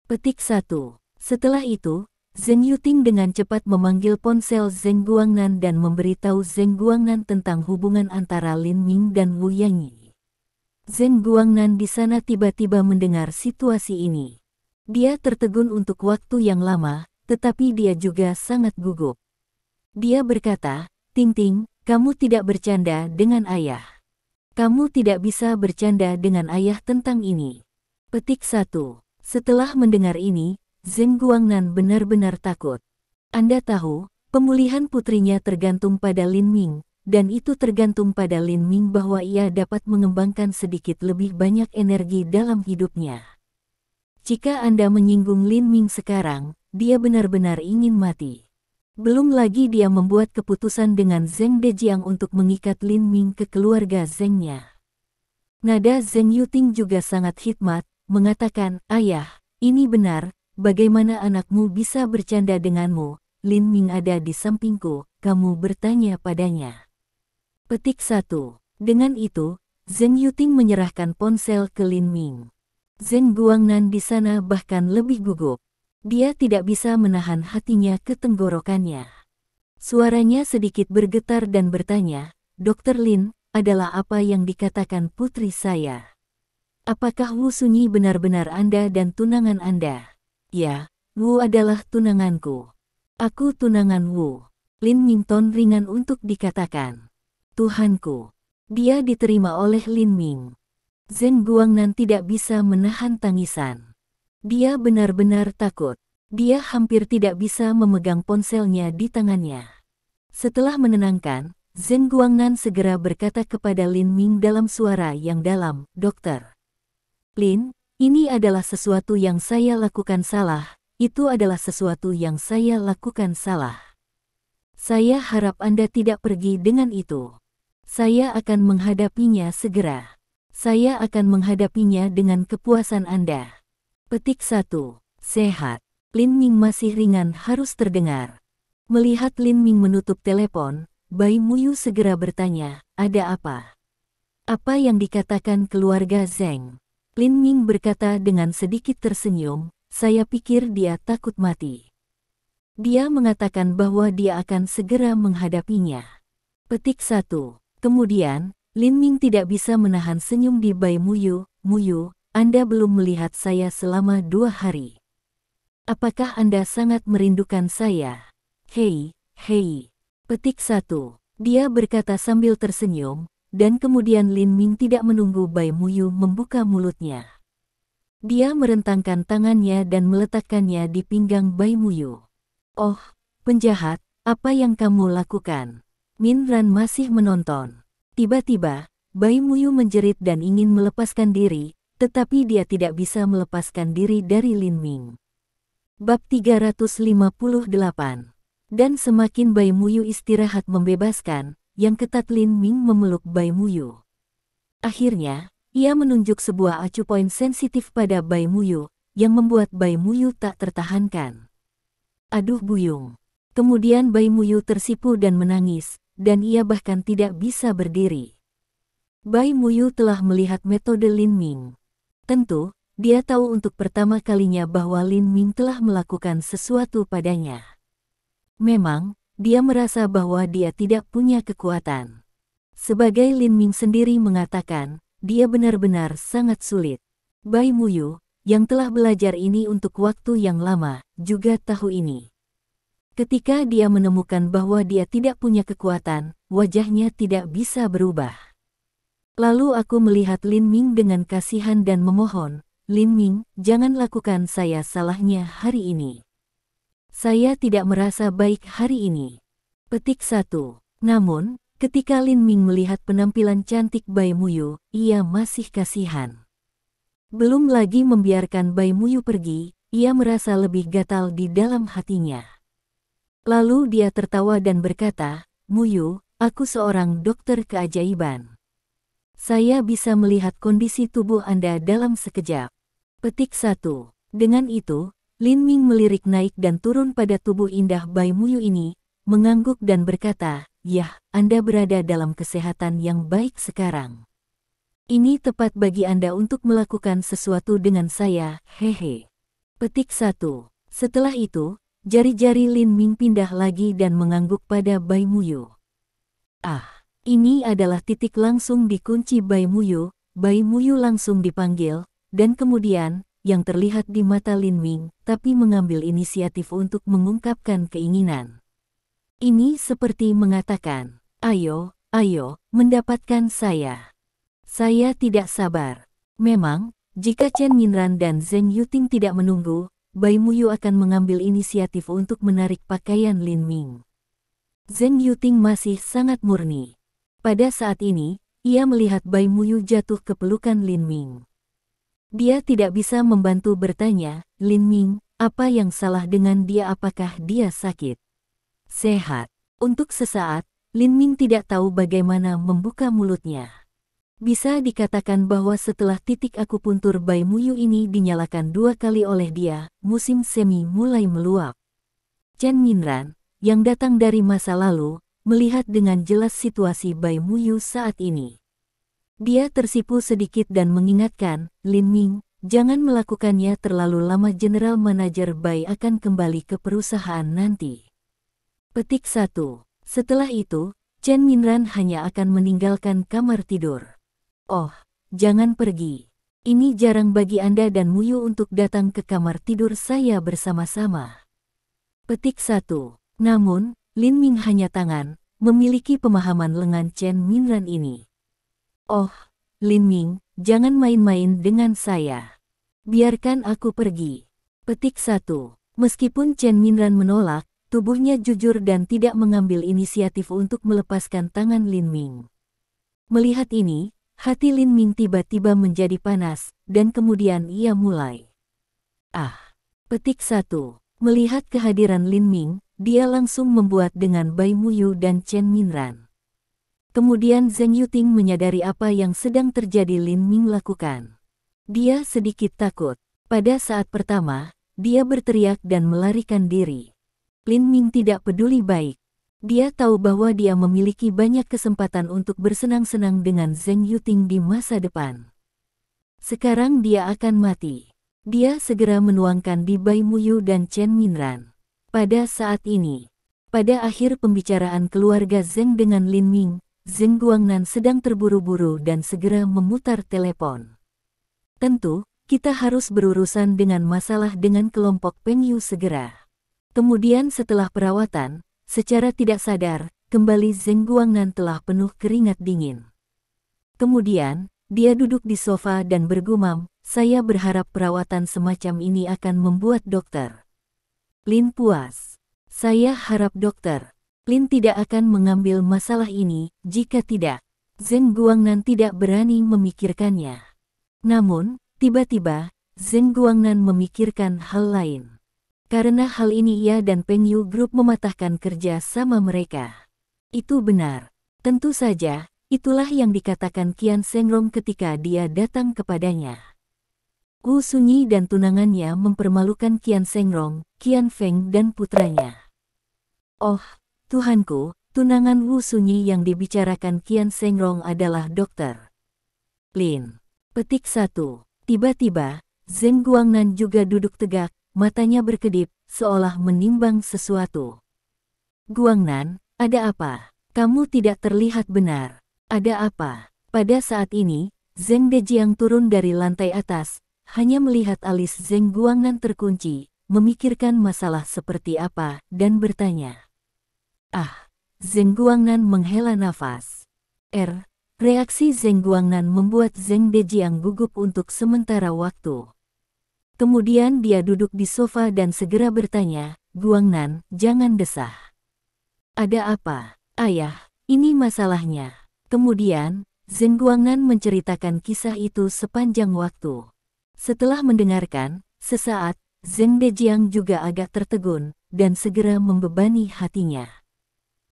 [SPEAKER 1] Petik 1. Setelah itu, Zheng Yuting dengan cepat memanggil ponsel Zheng Guangnan dan memberitahu Zheng Guangnan tentang hubungan antara Lin Ming dan Wu Yanyi. Zheng Guangnan di sana tiba-tiba mendengar situasi ini. Dia tertegun untuk waktu yang lama, tetapi dia juga sangat gugup. Dia berkata, Ting-ting, kamu tidak bercanda dengan ayah. Kamu tidak bisa bercanda dengan ayah tentang ini. Petik 1. Setelah mendengar ini, Zheng Guangnan benar-benar takut. Anda tahu, pemulihan putrinya tergantung pada Lin Ming, dan itu tergantung pada Lin Ming bahwa ia dapat mengembangkan sedikit lebih banyak energi dalam hidupnya. Jika Anda menyinggung Lin Ming sekarang, dia benar-benar ingin mati. Belum lagi dia membuat keputusan dengan Zheng Dejiang untuk mengikat Lin Ming ke keluarga Zheng-nya. Nada Zheng Yuting juga sangat hikmat, mengatakan, Ayah, ini benar, bagaimana anakmu bisa bercanda denganmu? Lin Ming ada di sampingku, kamu bertanya padanya. Petik 1. Dengan itu, Zheng Yuting menyerahkan ponsel ke Lin Ming. Zheng Guangnan di sana bahkan lebih gugup. Dia tidak bisa menahan hatinya ke tenggorokannya. Suaranya sedikit bergetar dan bertanya, Dokter Lin, adalah apa yang dikatakan putri saya? Apakah Wu Sunyi benar-benar Anda dan tunangan Anda? Ya, Wu adalah tunanganku. Aku tunangan Wu. Lin Ming ton ringan untuk dikatakan. Tuhanku. Dia diterima oleh Lin Ming. Zheng Guangnan tidak bisa menahan tangisan. Dia benar-benar takut. Dia hampir tidak bisa memegang ponselnya di tangannya. Setelah menenangkan, Zheng Guangnan segera berkata kepada Lin Ming dalam suara yang dalam, Dokter Lin, ini adalah sesuatu yang saya lakukan salah, itu adalah sesuatu yang saya lakukan salah. Saya harap Anda tidak pergi dengan itu. Saya akan menghadapinya segera. Saya akan menghadapinya dengan kepuasan Anda. Petik 1. Sehat. Lin Ming masih ringan harus terdengar. Melihat Lin Ming menutup telepon, Bai Muyu segera bertanya, ada apa? Apa yang dikatakan keluarga Zheng? Lin Ming berkata dengan sedikit tersenyum, saya pikir dia takut mati. Dia mengatakan bahwa dia akan segera menghadapinya. Petik 1. Kemudian, Lin Ming tidak bisa menahan senyum di Bai Muyu, Muyu, Anda belum melihat saya selama 2 hari. Apakah Anda sangat merindukan saya? Hei, hei. Petik 1. Dia berkata sambil tersenyum, dan kemudian Lin Ming tidak menunggu Bai Muyu membuka mulutnya. Dia merentangkan tangannya dan meletakkannya di pinggang Bai Muyu. Oh, penjahat, apa yang kamu lakukan? Min Ran masih menonton. Tiba-tiba, Bai Muyu menjerit dan ingin melepaskan diri, tetapi dia tidak bisa melepaskan diri dari Lin Ming. Bab 358. Dan semakin Bai Muyu istirahat membebaskan, yang ketat Lin Ming memeluk Bai Muyu. Akhirnya, ia menunjuk sebuah acu poin sensitif pada Bai Muyu, yang membuat Bai Muyu tak tertahankan. Aduh buyung. Kemudian Bai Muyu tersipu dan menangis, dan ia bahkan tidak bisa berdiri. Bai Muyu telah melihat metode Lin Ming. Tentu, dia tahu untuk pertama kalinya bahwa Lin Ming telah melakukan sesuatu padanya. Memang, dia merasa bahwa dia tidak punya kekuatan. Sebagai Lin Ming sendiri mengatakan, dia benar-benar sangat sulit. Bai Muyu, yang telah belajar ini untuk waktu yang lama, juga tahu ini. Ketika dia menemukan bahwa dia tidak punya kekuatan, wajahnya tidak bisa berubah. Lalu aku melihat Lin Ming dengan kasihan dan memohon, Lin Ming, jangan lakukan saya salahnya hari ini. Saya tidak merasa baik hari ini. Petik 1. Namun, ketika Lin Ming melihat penampilan cantik Bai Muyu, ia masih kasihan. Belum lagi membiarkan Bai Muyu pergi, ia merasa lebih gatal di dalam hatinya. Lalu dia tertawa dan berkata, Muyu, aku seorang dokter keajaiban. Saya bisa melihat kondisi tubuh Anda dalam sekejap. Petik 1. Dengan itu, Lin Ming melirik naik dan turun pada tubuh indah Bai Muyu ini, mengangguk dan berkata, Yah, Anda berada dalam kesehatan yang baik sekarang. Ini tepat bagi Anda untuk melakukan sesuatu dengan saya, hehe. Petik 1. Setelah itu, jari-jari Lin Ming pindah lagi dan mengangguk pada Bai Muyu. Ah, ini adalah titik langsung dikunci Bai Muyu langsung dipanggil, dan kemudian, yang terlihat di mata Lin Ming, tapi mengambil inisiatif untuk mengungkapkan keinginan. Ini seperti mengatakan, ayo, ayo, mendapatkan saya. Saya tidak sabar. Memang, jika Chen Minran dan Zheng Yuting tidak menunggu, Bai Muyu akan mengambil inisiatif untuk menarik pakaian Lin Ming. Zheng Yuting masih sangat murni. Pada saat ini, ia melihat Bai Muyu jatuh ke pelukan Lin Ming. Dia tidak bisa membantu bertanya, Lin Ming, apa yang salah dengan dia? Apakah dia sakit? Sehat. Untuk sesaat, Lin Ming tidak tahu bagaimana membuka mulutnya. Bisa dikatakan bahwa setelah titik akupuntur Bai Muyu ini dinyalakan 2 kali oleh dia, musim semi mulai meluap. Chen Minran, yang datang dari masa lalu, melihat dengan jelas situasi Bai Muyu saat ini. Dia tersipu sedikit dan mengingatkan, Lin Ming, jangan melakukannya terlalu lama. General Manager Bai akan kembali ke perusahaan nanti. Petik 1. Setelah itu, Chen Minran hanya akan meninggalkan kamar tidur. Oh, jangan pergi. Ini jarang bagi Anda dan Muyu untuk datang ke kamar tidur saya bersama-sama. Petik 1. Namun, Lin Ming hanya tangan, memiliki pemahaman lengan Chen Minran ini. Oh, Lin Ming, jangan main-main dengan saya. Biarkan aku pergi. Petik 1. Meskipun Chen Minran menolak, tubuhnya jujur dan tidak mengambil inisiatif untuk melepaskan tangan Lin Ming. Melihat ini, hati Lin Ming tiba-tiba menjadi panas, dan kemudian ia mulai. Petik 1. Melihat kehadiran Lin Ming, dia langsung membuat dengan Bai Muyu dan Chen Minran. Kemudian Zheng Yuting menyadari apa yang sedang terjadi Lin Ming lakukan. Dia sedikit takut. Pada saat pertama, dia berteriak dan melarikan diri. Lin Ming tidak peduli baik. Dia tahu bahwa dia memiliki banyak kesempatan untuk bersenang-senang dengan Zheng Yuting di masa depan. Sekarang dia akan mati. Dia segera menuangkan di Bai Muyu dan Chen Minran. Pada saat ini, pada akhir pembicaraan keluarga Zheng dengan Lin Ming, Zheng Guangnan sedang terburu-buru dan segera memutar telepon. Tentu, kita harus berurusan dengan masalah dengan kelompok Peng Yu segera. Kemudian setelah perawatan, secara tidak sadar, kembali Zheng Guangnan telah penuh keringat dingin. Kemudian, dia duduk di sofa dan bergumam, saya berharap perawatan semacam ini akan membuat Dokter Lin puas. Saya harap Dokter Lin tidak akan mengambil masalah ini, jika tidak, Zheng Guangnan tidak berani memikirkannya. Namun, tiba-tiba, Zheng Guangnan memikirkan hal lain. Karena hal ini ia dan Peng Yu Group mematahkan kerja sama mereka. Itu benar. Tentu saja, itulah yang dikatakan Qian Shengrong ketika dia datang kepadanya. Wu Sunyi dan tunangannya mempermalukan Qian Shengrong, Qian Feng dan putranya. Oh, Tuhanku, tunangan Wu Sunyi yang dibicarakan Qian Shengrong adalah Dokter Lin. Petik 1. Tiba-tiba, Zheng Guangnan juga duduk tegak, matanya berkedip, seolah menimbang sesuatu. Guangnan, ada apa? Kamu tidak terlihat benar. Ada apa? Pada saat ini, Zheng Dejiang turun dari lantai atas, hanya melihat alis Zheng Guangnan terkunci, memikirkan masalah seperti apa, dan bertanya. Zheng Guangnan menghela nafas. Reaksi Zheng Guangnan membuat Zheng Dejiang gugup untuk sementara waktu. Kemudian dia duduk di sofa dan segera bertanya, Guangnan, jangan desah. Ada apa? Ayah, ini masalahnya. Kemudian, Zheng Guangnan menceritakan kisah itu sepanjang waktu. Setelah mendengarkan, sesaat, Zheng Dejiang juga agak tertegun, dan segera membebani hatinya.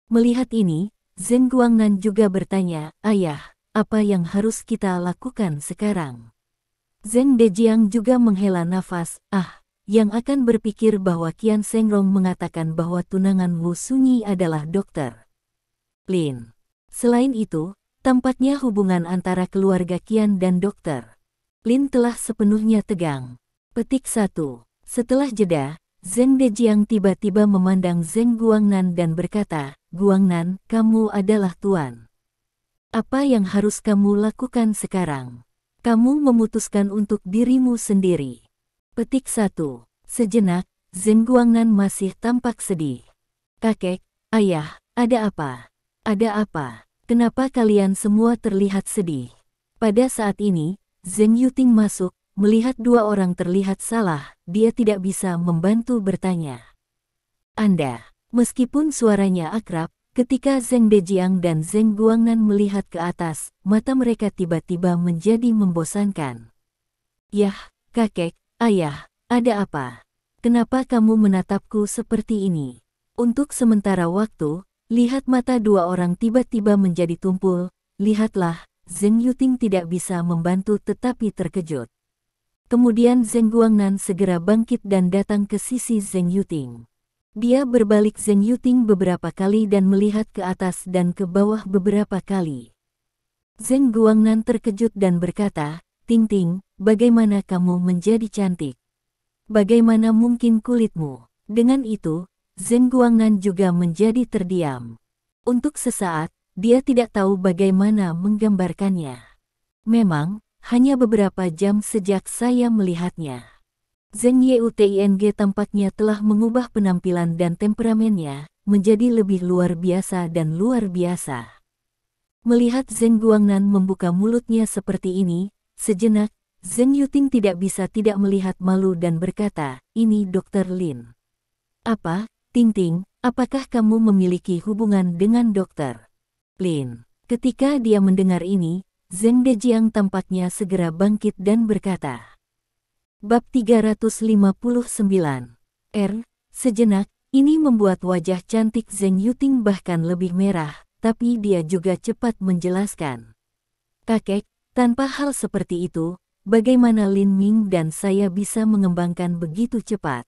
[SPEAKER 1] Melihat ini, Zheng Guangnan juga bertanya, Ayah, apa yang harus kita lakukan sekarang? Zheng Dejiang juga menghela nafas, yang akan berpikir bahwa Qian Shengrong mengatakan bahwa tunangan Wu Sunyi adalah Dokter Lin. Selain itu, tampaknya hubungan antara keluarga Qian dan Dokter Lin telah sepenuhnya tegang. Petik 1. Setelah jeda, Zheng Dejiang tiba-tiba memandang Zheng Guangnan dan berkata, Guangnan, kamu adalah tuan. Apa yang harus kamu lakukan sekarang? Kamu memutuskan untuk dirimu sendiri. Petik 1. Sejenak, Zheng Guangnan masih tampak sedih. Kakek, Ayah, ada apa? Ada apa? Kenapa kalian semua terlihat sedih? Pada saat ini, Zheng Yuting masuk, melihat dua orang terlihat salah, dia tidak bisa membantu bertanya. Anda, meskipun suaranya akrab, ketika Zheng Dejiang dan Zheng Guangnan melihat ke atas, mata mereka tiba-tiba menjadi membosankan. Yah, kakek, ayah, ada apa? Kenapa kamu menatapku seperti ini? Untuk sementara waktu, lihat mata dua orang tiba-tiba menjadi tumpul, lihatlah, Zheng Yuting tidak bisa membantu tetapi terkejut. Kemudian Zheng Guangnan segera bangkit dan datang ke sisi Zheng Yuting. Dia berbalik Zheng Yuting beberapa kali dan melihat ke atas dan ke bawah beberapa kali. Zheng Guangnan terkejut dan berkata, Ting Ting, bagaimana kamu menjadi cantik? Bagaimana mungkin kulitmu? Dengan itu, Zheng Guangnan juga menjadi terdiam. Untuk sesaat, dia tidak tahu bagaimana menggambarkannya. Memang, hanya beberapa jam sejak saya melihatnya. Zheng Yuting tampaknya telah mengubah penampilan dan temperamennya menjadi lebih luar biasa dan luar biasa. Melihat Zheng Guangnan membuka mulutnya seperti ini, sejenak, Zheng Yuting tidak bisa tidak melihat malu dan berkata, ini Dr. Lin. Apa, Ting Ting, apakah kamu memiliki hubungan dengan Dr. Lin? Ketika dia mendengar ini, Zheng Dejiang tampaknya segera bangkit dan berkata. Bab 359. Sejenak, ini membuat wajah cantik Zheng Yuting bahkan lebih merah, tapi dia juga cepat menjelaskan. Kakek, tanpa hal seperti itu, bagaimana Lin Ming dan saya bisa mengembangkan begitu cepat?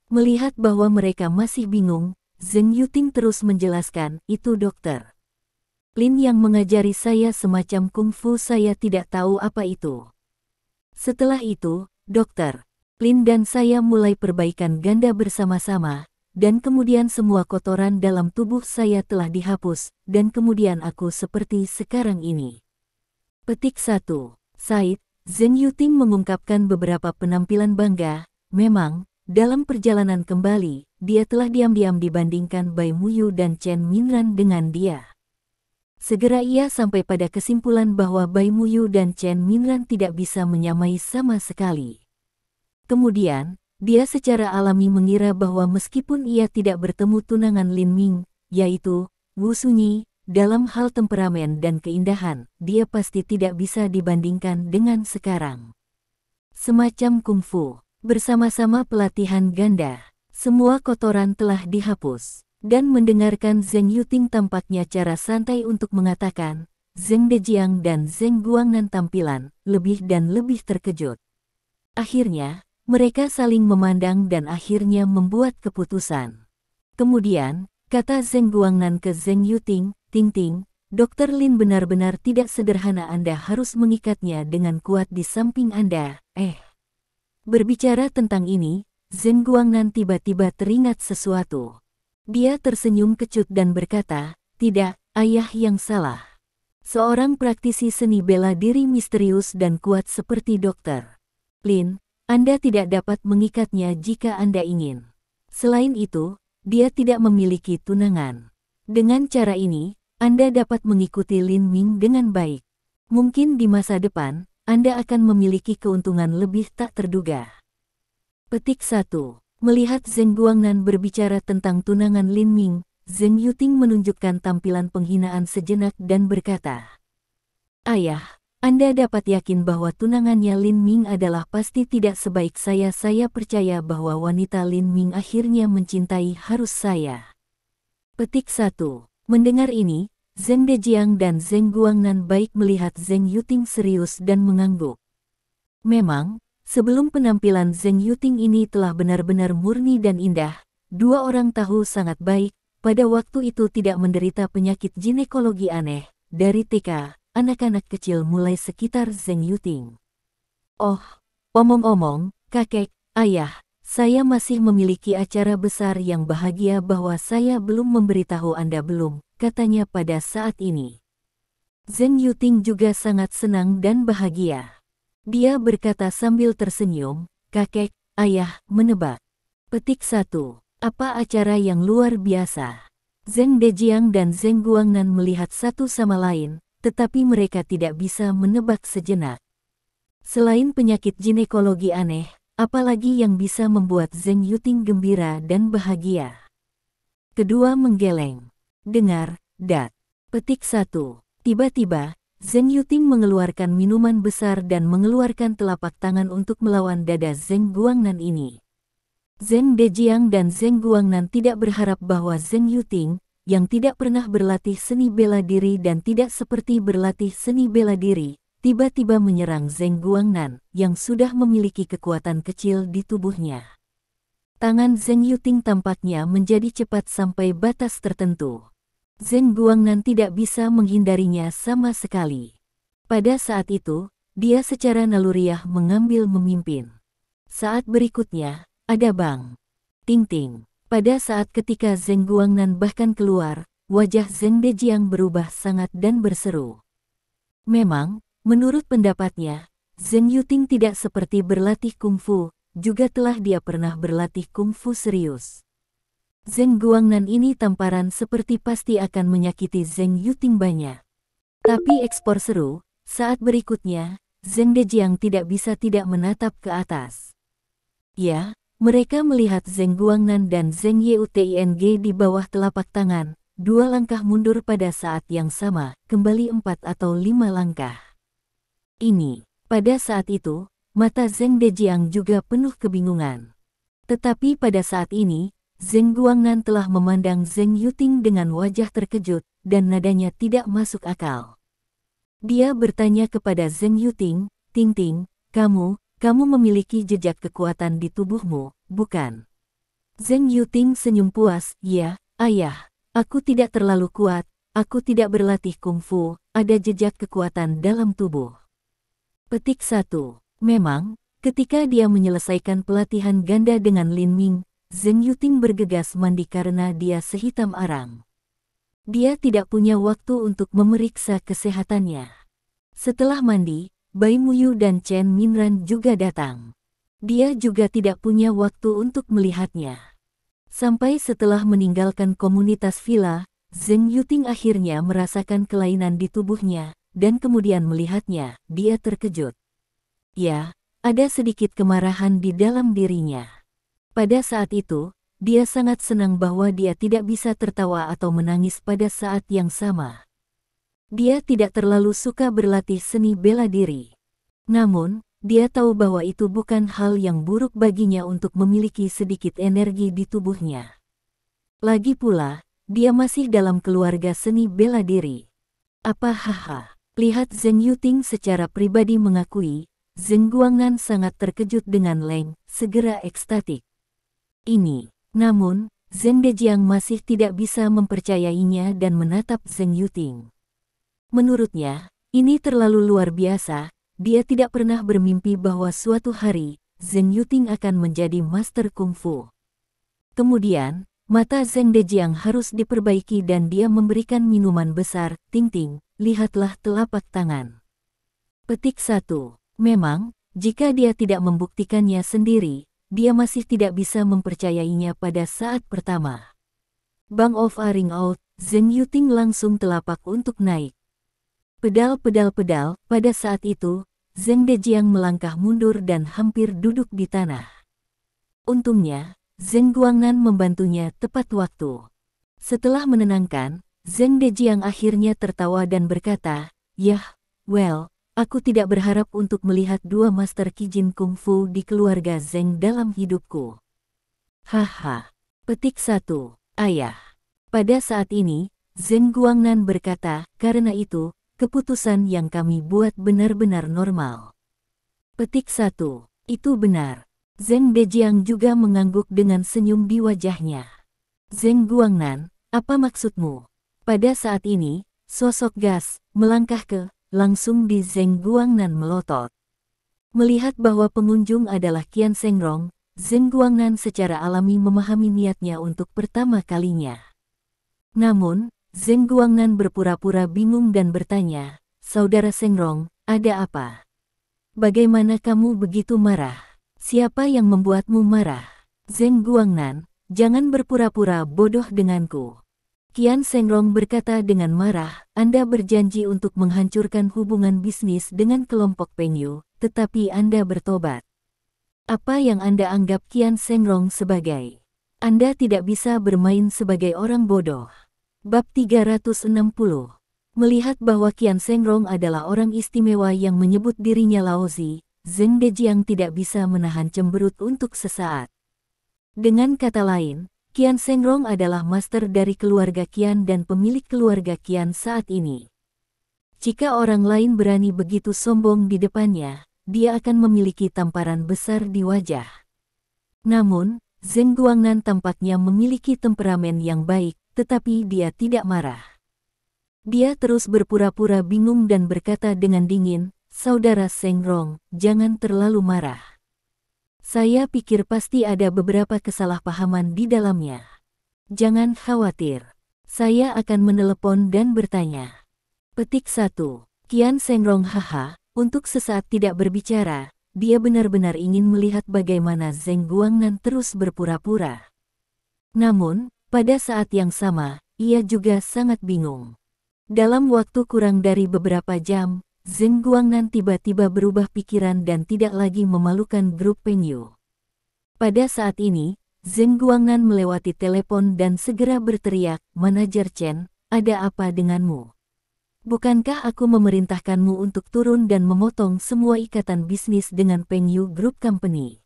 [SPEAKER 1] Melihat bahwa mereka masih bingung, Zheng Yuting terus menjelaskan, itu dokter Lin yang mengajari saya semacam kungfu, saya tidak tahu apa itu. Setelah itu, Dokter Lin dan saya mulai perbaikan ganda bersama-sama, dan kemudian semua kotoran dalam tubuh saya telah dihapus, dan kemudian aku seperti sekarang ini. Petik 1. Said, Zheng Yuting mengungkapkan beberapa penampilan bangga, memang, dalam perjalanan kembali, dia telah diam-diam dibandingkan Bai Muyu dan Chen Minran dengan dia. Segera ia sampai pada kesimpulan bahwa Bai Muyu dan Chen Minran tidak bisa menyamai sama sekali. Kemudian, dia secara alami mengira bahwa meskipun ia tidak bertemu tunangan Lin Ming, yaitu Wu Sunyi, dalam hal temperamen dan keindahan, dia pasti tidak bisa dibandingkan dengan sekarang. Semacam kungfu, bersama-sama pelatihan ganda, semua kotoran telah dihapus. Dan mendengarkan Zheng Yuting tampaknya cara santai untuk mengatakan, Zheng Dejiang dan Zheng Guangnan tampilan lebih dan lebih terkejut. Akhirnya, mereka saling memandang dan akhirnya membuat keputusan. Kemudian, kata Zheng Guangnan ke Zheng Yuting, Ting Ting, Dr. Lin benar-benar tidak sederhana, Anda harus mengikatnya dengan kuat di samping Anda. Berbicara tentang ini, Zheng Guangnan tiba-tiba teringat sesuatu. Dia tersenyum kecut dan berkata, tidak, ayah yang salah. Seorang praktisi seni bela diri misterius dan kuat seperti Dr. Lin, Anda tidak dapat mengikatnya jika Anda ingin. Selain itu, dia tidak memiliki tunangan. Dengan cara ini, Anda dapat mengikuti Lin Ming dengan baik. Mungkin di masa depan, Anda akan memiliki keuntungan lebih tak terduga. Petik 1. Melihat Zheng Guangnan berbicara tentang tunangan Lin Ming, Zheng Yuting menunjukkan tampilan penghinaan sejenak dan berkata, Ayah, Anda dapat yakin bahwa tunangannya Lin Ming adalah pasti tidak sebaik saya. Saya percaya bahwa wanita Lin Ming akhirnya mencintai harus saya. Petik 1. Mendengar ini, Zheng Dejiang dan Zheng Guangnan baik melihat Zheng Yuting serius dan mengangguk. Memang, sebelum penampilan Zheng Yuting ini telah benar-benar murni dan indah, dua orang tahu sangat baik, pada waktu itu tidak menderita penyakit ginekologi aneh, dari TK, anak-anak kecil mulai sekitar Zheng Yuting. Oh, omong-omong, kakek, ayah, saya masih memiliki acara besar yang bahagia bahwa saya belum memberitahu Anda belum, katanya pada saat ini. Zheng Yuting juga sangat senang dan bahagia. Dia berkata sambil tersenyum, kakek, ayah, menebak. Petik 1. Apa acara yang luar biasa? Zheng Dejiang dan Zheng Guangnan melihat satu sama lain, tetapi mereka tidak bisa menebak sejenak. Selain penyakit ginekologi aneh, apalagi yang bisa membuat Zheng Yuting gembira dan bahagia? Kedua menggeleng. Dengar, Dat. Petik 1. Tiba-tiba, Zheng Yuting mengeluarkan minuman besar dan mengeluarkan telapak tangan untuk melawan dada Zheng Guangnan ini. Zheng Dejiang dan Zheng Guangnan tidak berharap bahwa Zheng Yuting, yang tidak pernah berlatih seni bela diri dan tidak seperti berlatih seni bela diri, tiba-tiba menyerang Zheng Guangnan, yang sudah memiliki kekuatan kecil di tubuhnya. Tangan Zheng Yuting tampaknya menjadi cepat sampai batas tertentu. Zheng Guangnan tidak bisa menghindarinya sama sekali. Pada saat itu, dia secara naluriah mengambil memimpin. Saat berikutnya, ada bang. Ting-ting. Pada saat ketika Zheng Guangnan bahkan keluar, wajah Zheng Dejiang berubah sangat dan berseru. Memang, menurut pendapatnya, Zheng Yuting tidak seperti berlatih kungfu, juga telah dia pernah berlatih kungfu serius. Zheng Guangnan ini tamparan seperti pasti akan menyakiti Zheng Yuting banyak. Tapi ekspor seru, saat berikutnya, Zheng Dejiang tidak bisa tidak menatap ke atas. Ya, mereka melihat Zheng Guangnan dan Zheng Yuting di bawah telapak tangan, 2 langkah mundur pada saat yang sama, kembali 4 atau 5 langkah. Ini, pada saat itu, mata Zheng Dejiang juga penuh kebingungan. Tetapi pada saat ini, Zheng Guangnan telah memandang Zheng Yuting dengan wajah terkejut, dan nadanya tidak masuk akal. Dia bertanya kepada Zheng Yuting, "Ting-ting, kamu memiliki jejak kekuatan di tubuhmu, bukan?" Zheng Yuting senyum puas, "Ya, ayah, aku tidak terlalu kuat, aku tidak berlatih kungfu, ada jejak kekuatan dalam tubuh." Petik 1. Memang, ketika dia menyelesaikan pelatihan ganda dengan Lin Ming, Zheng Yuting bergegas mandi karena dia sehitam arang. Dia tidak punya waktu untuk memeriksa kesehatannya. Setelah mandi, Bai Muyu dan Chen Minran juga datang. Dia juga tidak punya waktu untuk melihatnya. Sampai setelah meninggalkan komunitas villa, Zheng Yuting akhirnya merasakan kelainan di tubuhnya, dan kemudian melihatnya, dia terkejut. Ya, ada sedikit kemarahan di dalam dirinya. Pada saat itu, dia sangat senang bahwa dia tidak bisa tertawa atau menangis pada saat yang sama. Dia tidak terlalu suka berlatih seni bela diri. Namun, dia tahu bahwa itu bukan hal yang buruk baginya untuk memiliki sedikit energi di tubuhnya. Lagi pula, dia masih dalam keluarga seni bela diri. Apa haha, lihat Zheng Yuting secara pribadi mengakui, Zheng Guangnan sangat terkejut dengan Leng, segera ekstatik. Ini, namun, Zheng Dejiang masih tidak bisa mempercayainya dan menatap Zheng Yuting. Menurutnya, ini terlalu luar biasa, dia tidak pernah bermimpi bahwa suatu hari, Zheng Yuting akan menjadi master kungfu. Kemudian, mata Zheng Dejiang harus diperbaiki dan dia memberikan minuman besar, "Ting-ting, lihatlah telapak tangan." Petik 1. Memang, jika dia tidak membuktikannya sendiri, dia masih tidak bisa mempercayainya pada saat pertama. Bang of a ring out, Zheng Yuting langsung telapak untuk naik. Pedal, pada saat itu, Zheng Dejiang melangkah mundur dan hampir duduk di tanah. Untungnya, Zheng Guangnan membantunya tepat waktu. Setelah menenangkan, Zheng Dejiang akhirnya tertawa dan berkata, "Yah, well, aku tidak berharap untuk melihat 2 master Kijin Kungfu di keluarga Zheng dalam hidupku." Haha. Petik 1. Ayah. Pada saat ini, Zheng Guangnan berkata, "Karena itu, keputusan yang kami buat benar-benar normal." Petik 1. Itu benar. Zheng Dejiang juga mengangguk dengan senyum di wajahnya. "Zheng Guangnan, apa maksudmu?" Pada saat ini, sosok gas melangkah langsung di Zheng Guangnan melotot. Melihat bahwa pengunjung adalah Qian Shengrong, Zheng Guangnan secara alami memahami niatnya untuk pertama kalinya. Namun, Zheng Guangnan berpura-pura bingung dan bertanya, "Saudara Shengrong, ada apa? Bagaimana kamu begitu marah? Siapa yang membuatmu marah?" "Zheng Guangnan, jangan berpura-pura bodoh denganku. Qian Shengrong berkata dengan marah, Anda berjanji untuk menghancurkan hubungan bisnis dengan kelompok Pengyu, tetapi Anda bertobat. Apa yang Anda anggap Qian Shengrong sebagai? Anda tidak bisa bermain sebagai orang bodoh. Bab 360. Melihat bahwa Qian Shengrong adalah orang istimewa yang menyebut dirinya Laozi, Zheng Dejiang tidak bisa menahan cemberut untuk sesaat. Dengan kata lain, Qian Shengrong adalah master dari keluarga Qian dan pemilik keluarga Qian saat ini. Jika orang lain berani begitu sombong di depannya, dia akan memiliki tamparan besar di wajah. Namun, Zheng Guangnan tampaknya memiliki temperamen yang baik, tetapi dia tidak marah. Dia terus berpura-pura bingung dan berkata dengan dingin, Saudara Shengrong, jangan terlalu marah. Saya pikir pasti ada beberapa kesalahpahaman di dalamnya. Jangan khawatir. Saya akan menelepon dan bertanya. Petik 1. Qian Shengrong haha, untuk sesaat tidak berbicara, dia benar-benar ingin melihat bagaimana Zheng Guangnan terus berpura-pura. Namun, pada saat yang sama, ia juga sangat bingung. Dalam waktu kurang dari beberapa jam, Zheng Guangnan tiba-tiba berubah pikiran dan tidak lagi memalukan grup Pengyu. Pada saat ini, Zheng Guangnan melewati telepon dan segera berteriak, Manajer Chen, ada apa denganmu? Bukankah aku memerintahkanmu untuk turun dan memotong semua ikatan bisnis dengan Pengyu Group Company?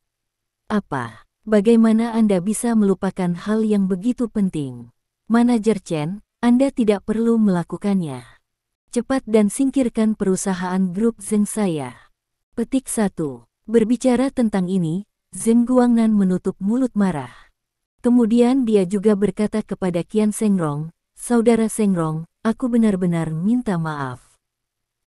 [SPEAKER 1] Apa? Bagaimana Anda bisa melupakan hal yang begitu penting? Manajer Chen, Anda tidak perlu melakukannya. Cepat dan singkirkan perusahaan grup Zheng saya. Petik 1. Berbicara tentang ini, Zheng Guangnan menutup mulut marah. Kemudian dia juga berkata kepada Qian Shengrong, Saudara Shengrong, aku benar-benar minta maaf.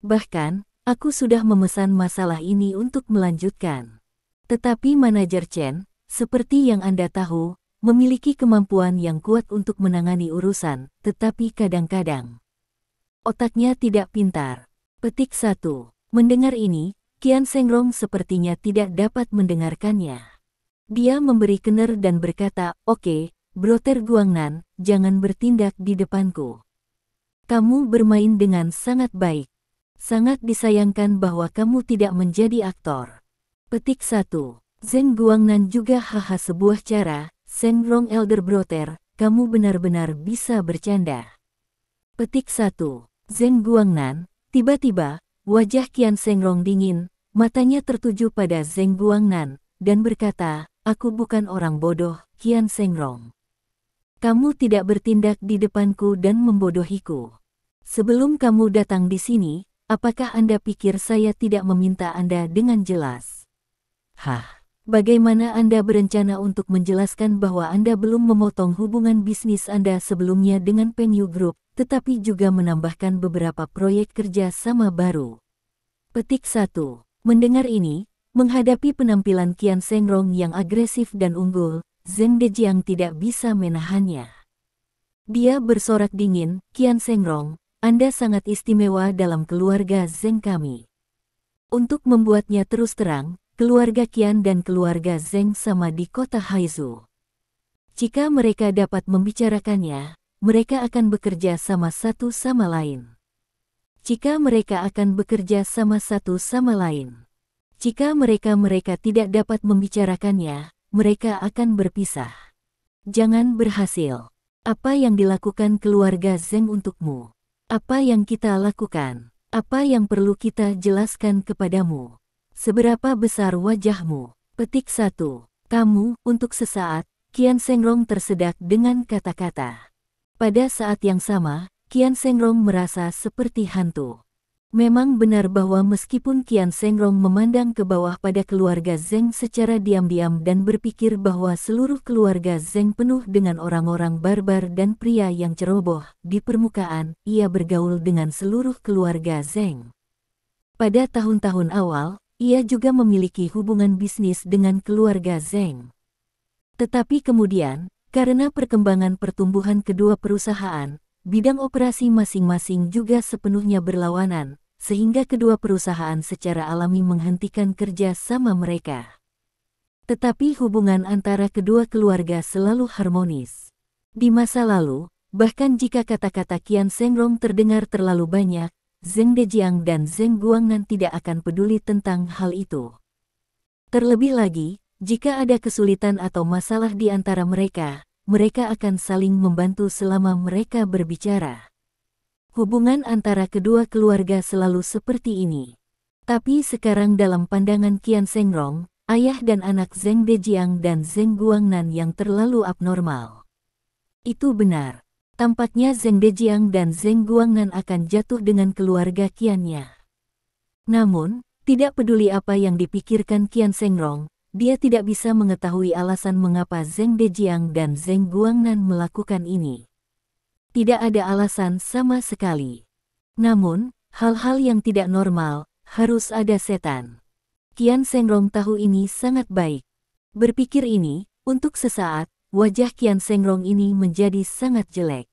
[SPEAKER 1] Bahkan, aku sudah memesan masalah ini untuk melanjutkan. Tetapi Manajer Chen, seperti yang Anda tahu, memiliki kemampuan yang kuat untuk menangani urusan, tetapi kadang-kadang otaknya tidak pintar. Petik 1. Mendengar ini, Qian Shengrong sepertinya tidak dapat mendengarkannya. Dia memberi kener dan berkata, Oke, Broter Guangnan, jangan bertindak di depanku. Kamu bermain dengan sangat baik. Sangat disayangkan bahwa kamu tidak menjadi aktor. Petik 1. Zheng Guangnan juga haha sebuah cara, Shengrong Elder Broter, kamu benar-benar bisa bercanda. Petik 1. Zheng Guangnan, tiba-tiba, wajah Qian Shengrong dingin, matanya tertuju pada Zheng Guangnan, dan berkata, aku bukan orang bodoh, Qian Shengrong. Kamu tidak bertindak di depanku dan membodohiku. Sebelum kamu datang di sini, apakah Anda pikir saya tidak meminta Anda dengan jelas? Bagaimana Anda berencana untuk menjelaskan bahwa Anda belum memotong hubungan bisnis Anda sebelumnya dengan Pengyu Group, tetapi juga menambahkan beberapa proyek kerja sama baru? Petik 1. Mendengar ini, menghadapi penampilan Qian Shengrong yang agresif dan unggul, Zheng Dejiang tidak bisa menahannya. Dia bersorak dingin, Qian Shengrong, Anda sangat istimewa dalam keluarga Zheng kami. Untuk membuatnya terus terang, keluarga Qian dan keluarga Zheng sama di kota Haizu. Jika mereka dapat membicarakannya, mereka akan bekerja sama satu sama lain. Jika mereka akan bekerja sama satu sama lain. Jika mereka tidak dapat membicarakannya, mereka akan berpisah. Jangan berhasil. Apa yang dilakukan keluarga Zheng untukmu? Apa yang kita lakukan? Apa yang perlu kita jelaskan kepadamu? Seberapa besar wajahmu? Petik 1. Kamu, untuk sesaat, Qian Shengrong tersedak dengan kata-kata. Pada saat yang sama, Qian Shengrong merasa seperti hantu. Memang benar bahwa meskipun Qian Shengrong memandang ke bawah pada keluarga Zheng secara diam-diam dan berpikir bahwa seluruh keluarga Zheng penuh dengan orang-orang barbar dan pria yang ceroboh, di permukaan, ia bergaul dengan seluruh keluarga Zheng. Pada tahun-tahun awal, ia juga memiliki hubungan bisnis dengan keluarga Zheng. Tetapi kemudian, karena perkembangan pertumbuhan kedua perusahaan, bidang operasi masing-masing juga sepenuhnya berlawanan, sehingga kedua perusahaan secara alami menghentikan kerja sama mereka. Tetapi hubungan antara kedua keluarga selalu harmonis. Di masa lalu, bahkan jika kata-kata Qian Shengrong terdengar terlalu banyak, Zheng Dejiang dan Zheng Guangnan tidak akan peduli tentang hal itu. Terlebih lagi, jika ada kesulitan atau masalah di antara mereka akan saling membantu selama mereka berbicara. Hubungan antara kedua keluarga selalu seperti ini. Tapi sekarang dalam pandangan Qian Shengrong, ayah dan anak Zheng Dejiang dan Zheng Guangnan yang terlalu abnormal. Itu benar. Tampaknya Zheng Dejiang dan Zheng Guangnan akan jatuh dengan keluarga Qiannya. Namun, tidak peduli apa yang dipikirkan Qian Shengrong, dia tidak bisa mengetahui alasan mengapa Zheng Dejiang dan Zheng Guangnan melakukan ini. Tidak ada alasan sama sekali. Namun, hal-hal yang tidak normal, harus ada setan. Qian Shengrong tahu ini sangat baik. Berpikir ini, untuk sesaat, wajah Qian Shengrong ini menjadi sangat jelek.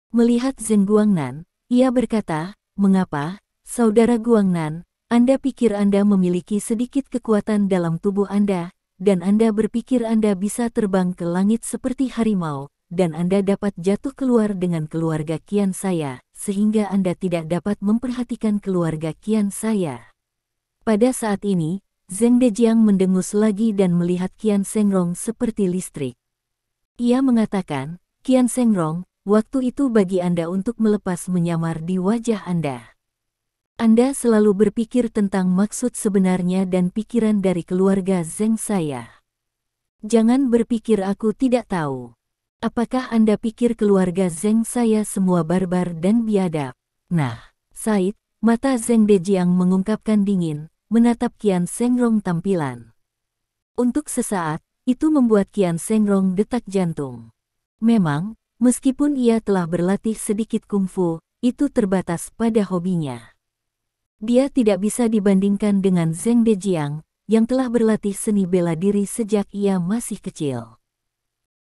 [SPEAKER 1] Melihat Zheng Guangnan, ia berkata, "Mengapa, saudara Guangnan, Anda pikir Anda memiliki sedikit kekuatan dalam tubuh Anda, dan Anda berpikir Anda bisa terbang ke langit seperti harimau, dan Anda dapat jatuh keluar dengan keluarga Qian saya, sehingga Anda tidak dapat memperhatikan keluarga Qian saya." Pada saat ini, Zheng Dejiang mendengus lagi dan melihat Qian Shengrong seperti listrik. Ia mengatakan, "Qian Shengrong, waktu itu bagi Anda untuk melepas menyamar di wajah Anda. Anda selalu berpikir tentang maksud sebenarnya dan pikiran dari keluarga Zheng saya. Jangan berpikir aku tidak tahu. Apakah Anda pikir keluarga Zheng saya semua barbar dan biadab?" Nah, Said, mata Zheng Dejiang mengungkapkan dingin, menatap Qian Shengrong tampilan. Untuk sesaat, itu membuat Qian Shengrong detak jantung. Memang, meskipun ia telah berlatih sedikit kungfu, itu terbatas pada hobinya. Dia tidak bisa dibandingkan dengan Zheng Dejiang, yang telah berlatih seni bela diri sejak ia masih kecil.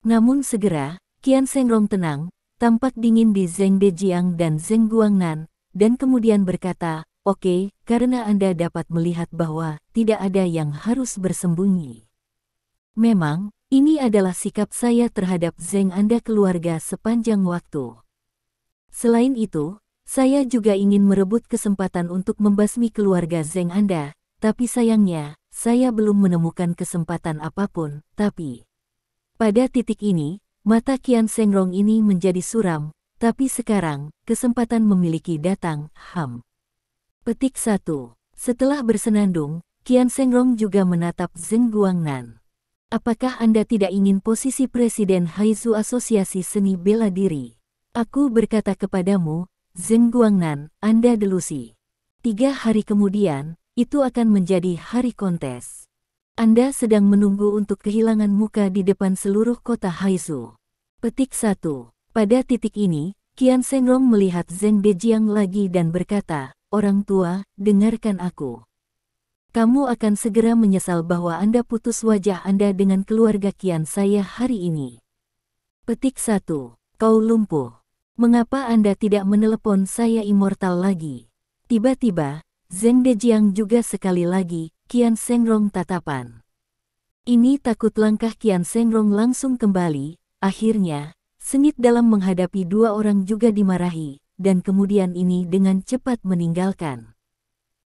[SPEAKER 1] Namun segera, Qian Shengrong tenang, tampak dingin di Zheng Dejiang dan Zheng Guangnan, dan kemudian berkata, "Oke, karena Anda dapat melihat bahwa tidak ada yang harus bersembunyi. Memang, ini adalah sikap saya terhadap Zheng Anda keluarga sepanjang waktu. Selain itu, saya juga ingin merebut kesempatan untuk membasmi keluarga Zheng Anda, tapi sayangnya, saya belum menemukan kesempatan apapun, tapi..." Pada titik ini, mata Qian Shengrong ini menjadi suram, tapi sekarang, kesempatan memiliki datang, Petik 1. Setelah bersenandung, Qian Shengrong juga menatap Zheng Guangnan. "Apakah Anda tidak ingin posisi Presiden Haizu Asosiasi Seni Bela Diri? Aku berkata kepadamu, Zheng Guangnan, Anda delusi. 3 hari kemudian, itu akan menjadi hari kontes. Anda sedang menunggu untuk kehilangan muka di depan seluruh kota Haizu." Petik 1. Pada titik ini, Qian Shengrong melihat Zheng Dejiang lagi dan berkata, "Orang tua, dengarkan aku. Kamu akan segera menyesal bahwa Anda putus wajah Anda dengan keluarga Qian saya hari ini." Petik 1. Kau lumpuh. Mengapa Anda tidak menelepon saya immortal lagi? Tiba-tiba, Zheng Dejiang juga sekali lagi, Qian Shengrong tatapan. Ini takut langkah Qian Shengrong langsung kembali, akhirnya, sengit dalam menghadapi 2 orang juga dimarahi, dan kemudian ini dengan cepat meninggalkan.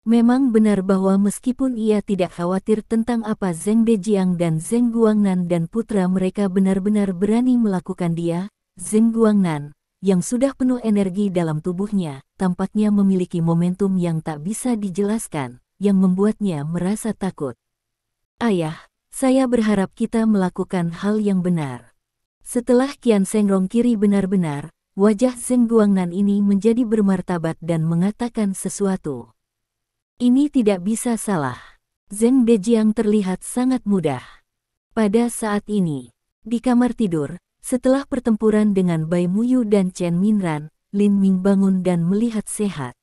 [SPEAKER 1] Memang benar bahwa meskipun ia tidak khawatir tentang apa Zheng Dejiang dan Zheng Guangnan dan putra mereka benar-benar berani melakukan dia, Zheng Guangnan, yang sudah penuh energi dalam tubuhnya, tampaknya memiliki momentum yang tak bisa dijelaskan, yang membuatnya merasa takut. "Ayah, saya berharap kita melakukan hal yang benar." Setelah Qian Shengrong kiri benar-benar, wajah Zheng Guangnan ini menjadi bermartabat dan mengatakan sesuatu. Ini tidak bisa salah. Zheng Dejiang terlihat sangat mudah. Pada saat ini, di kamar tidur, setelah pertempuran dengan Bai Muyu dan Chen Minran, Lin Ming bangun dan melihat sehat.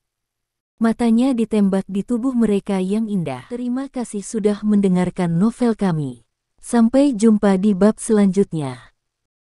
[SPEAKER 1] Matanya ditembak di tubuh mereka yang indah. Terima kasih sudah mendengarkan novel kami. Sampai jumpa di bab selanjutnya.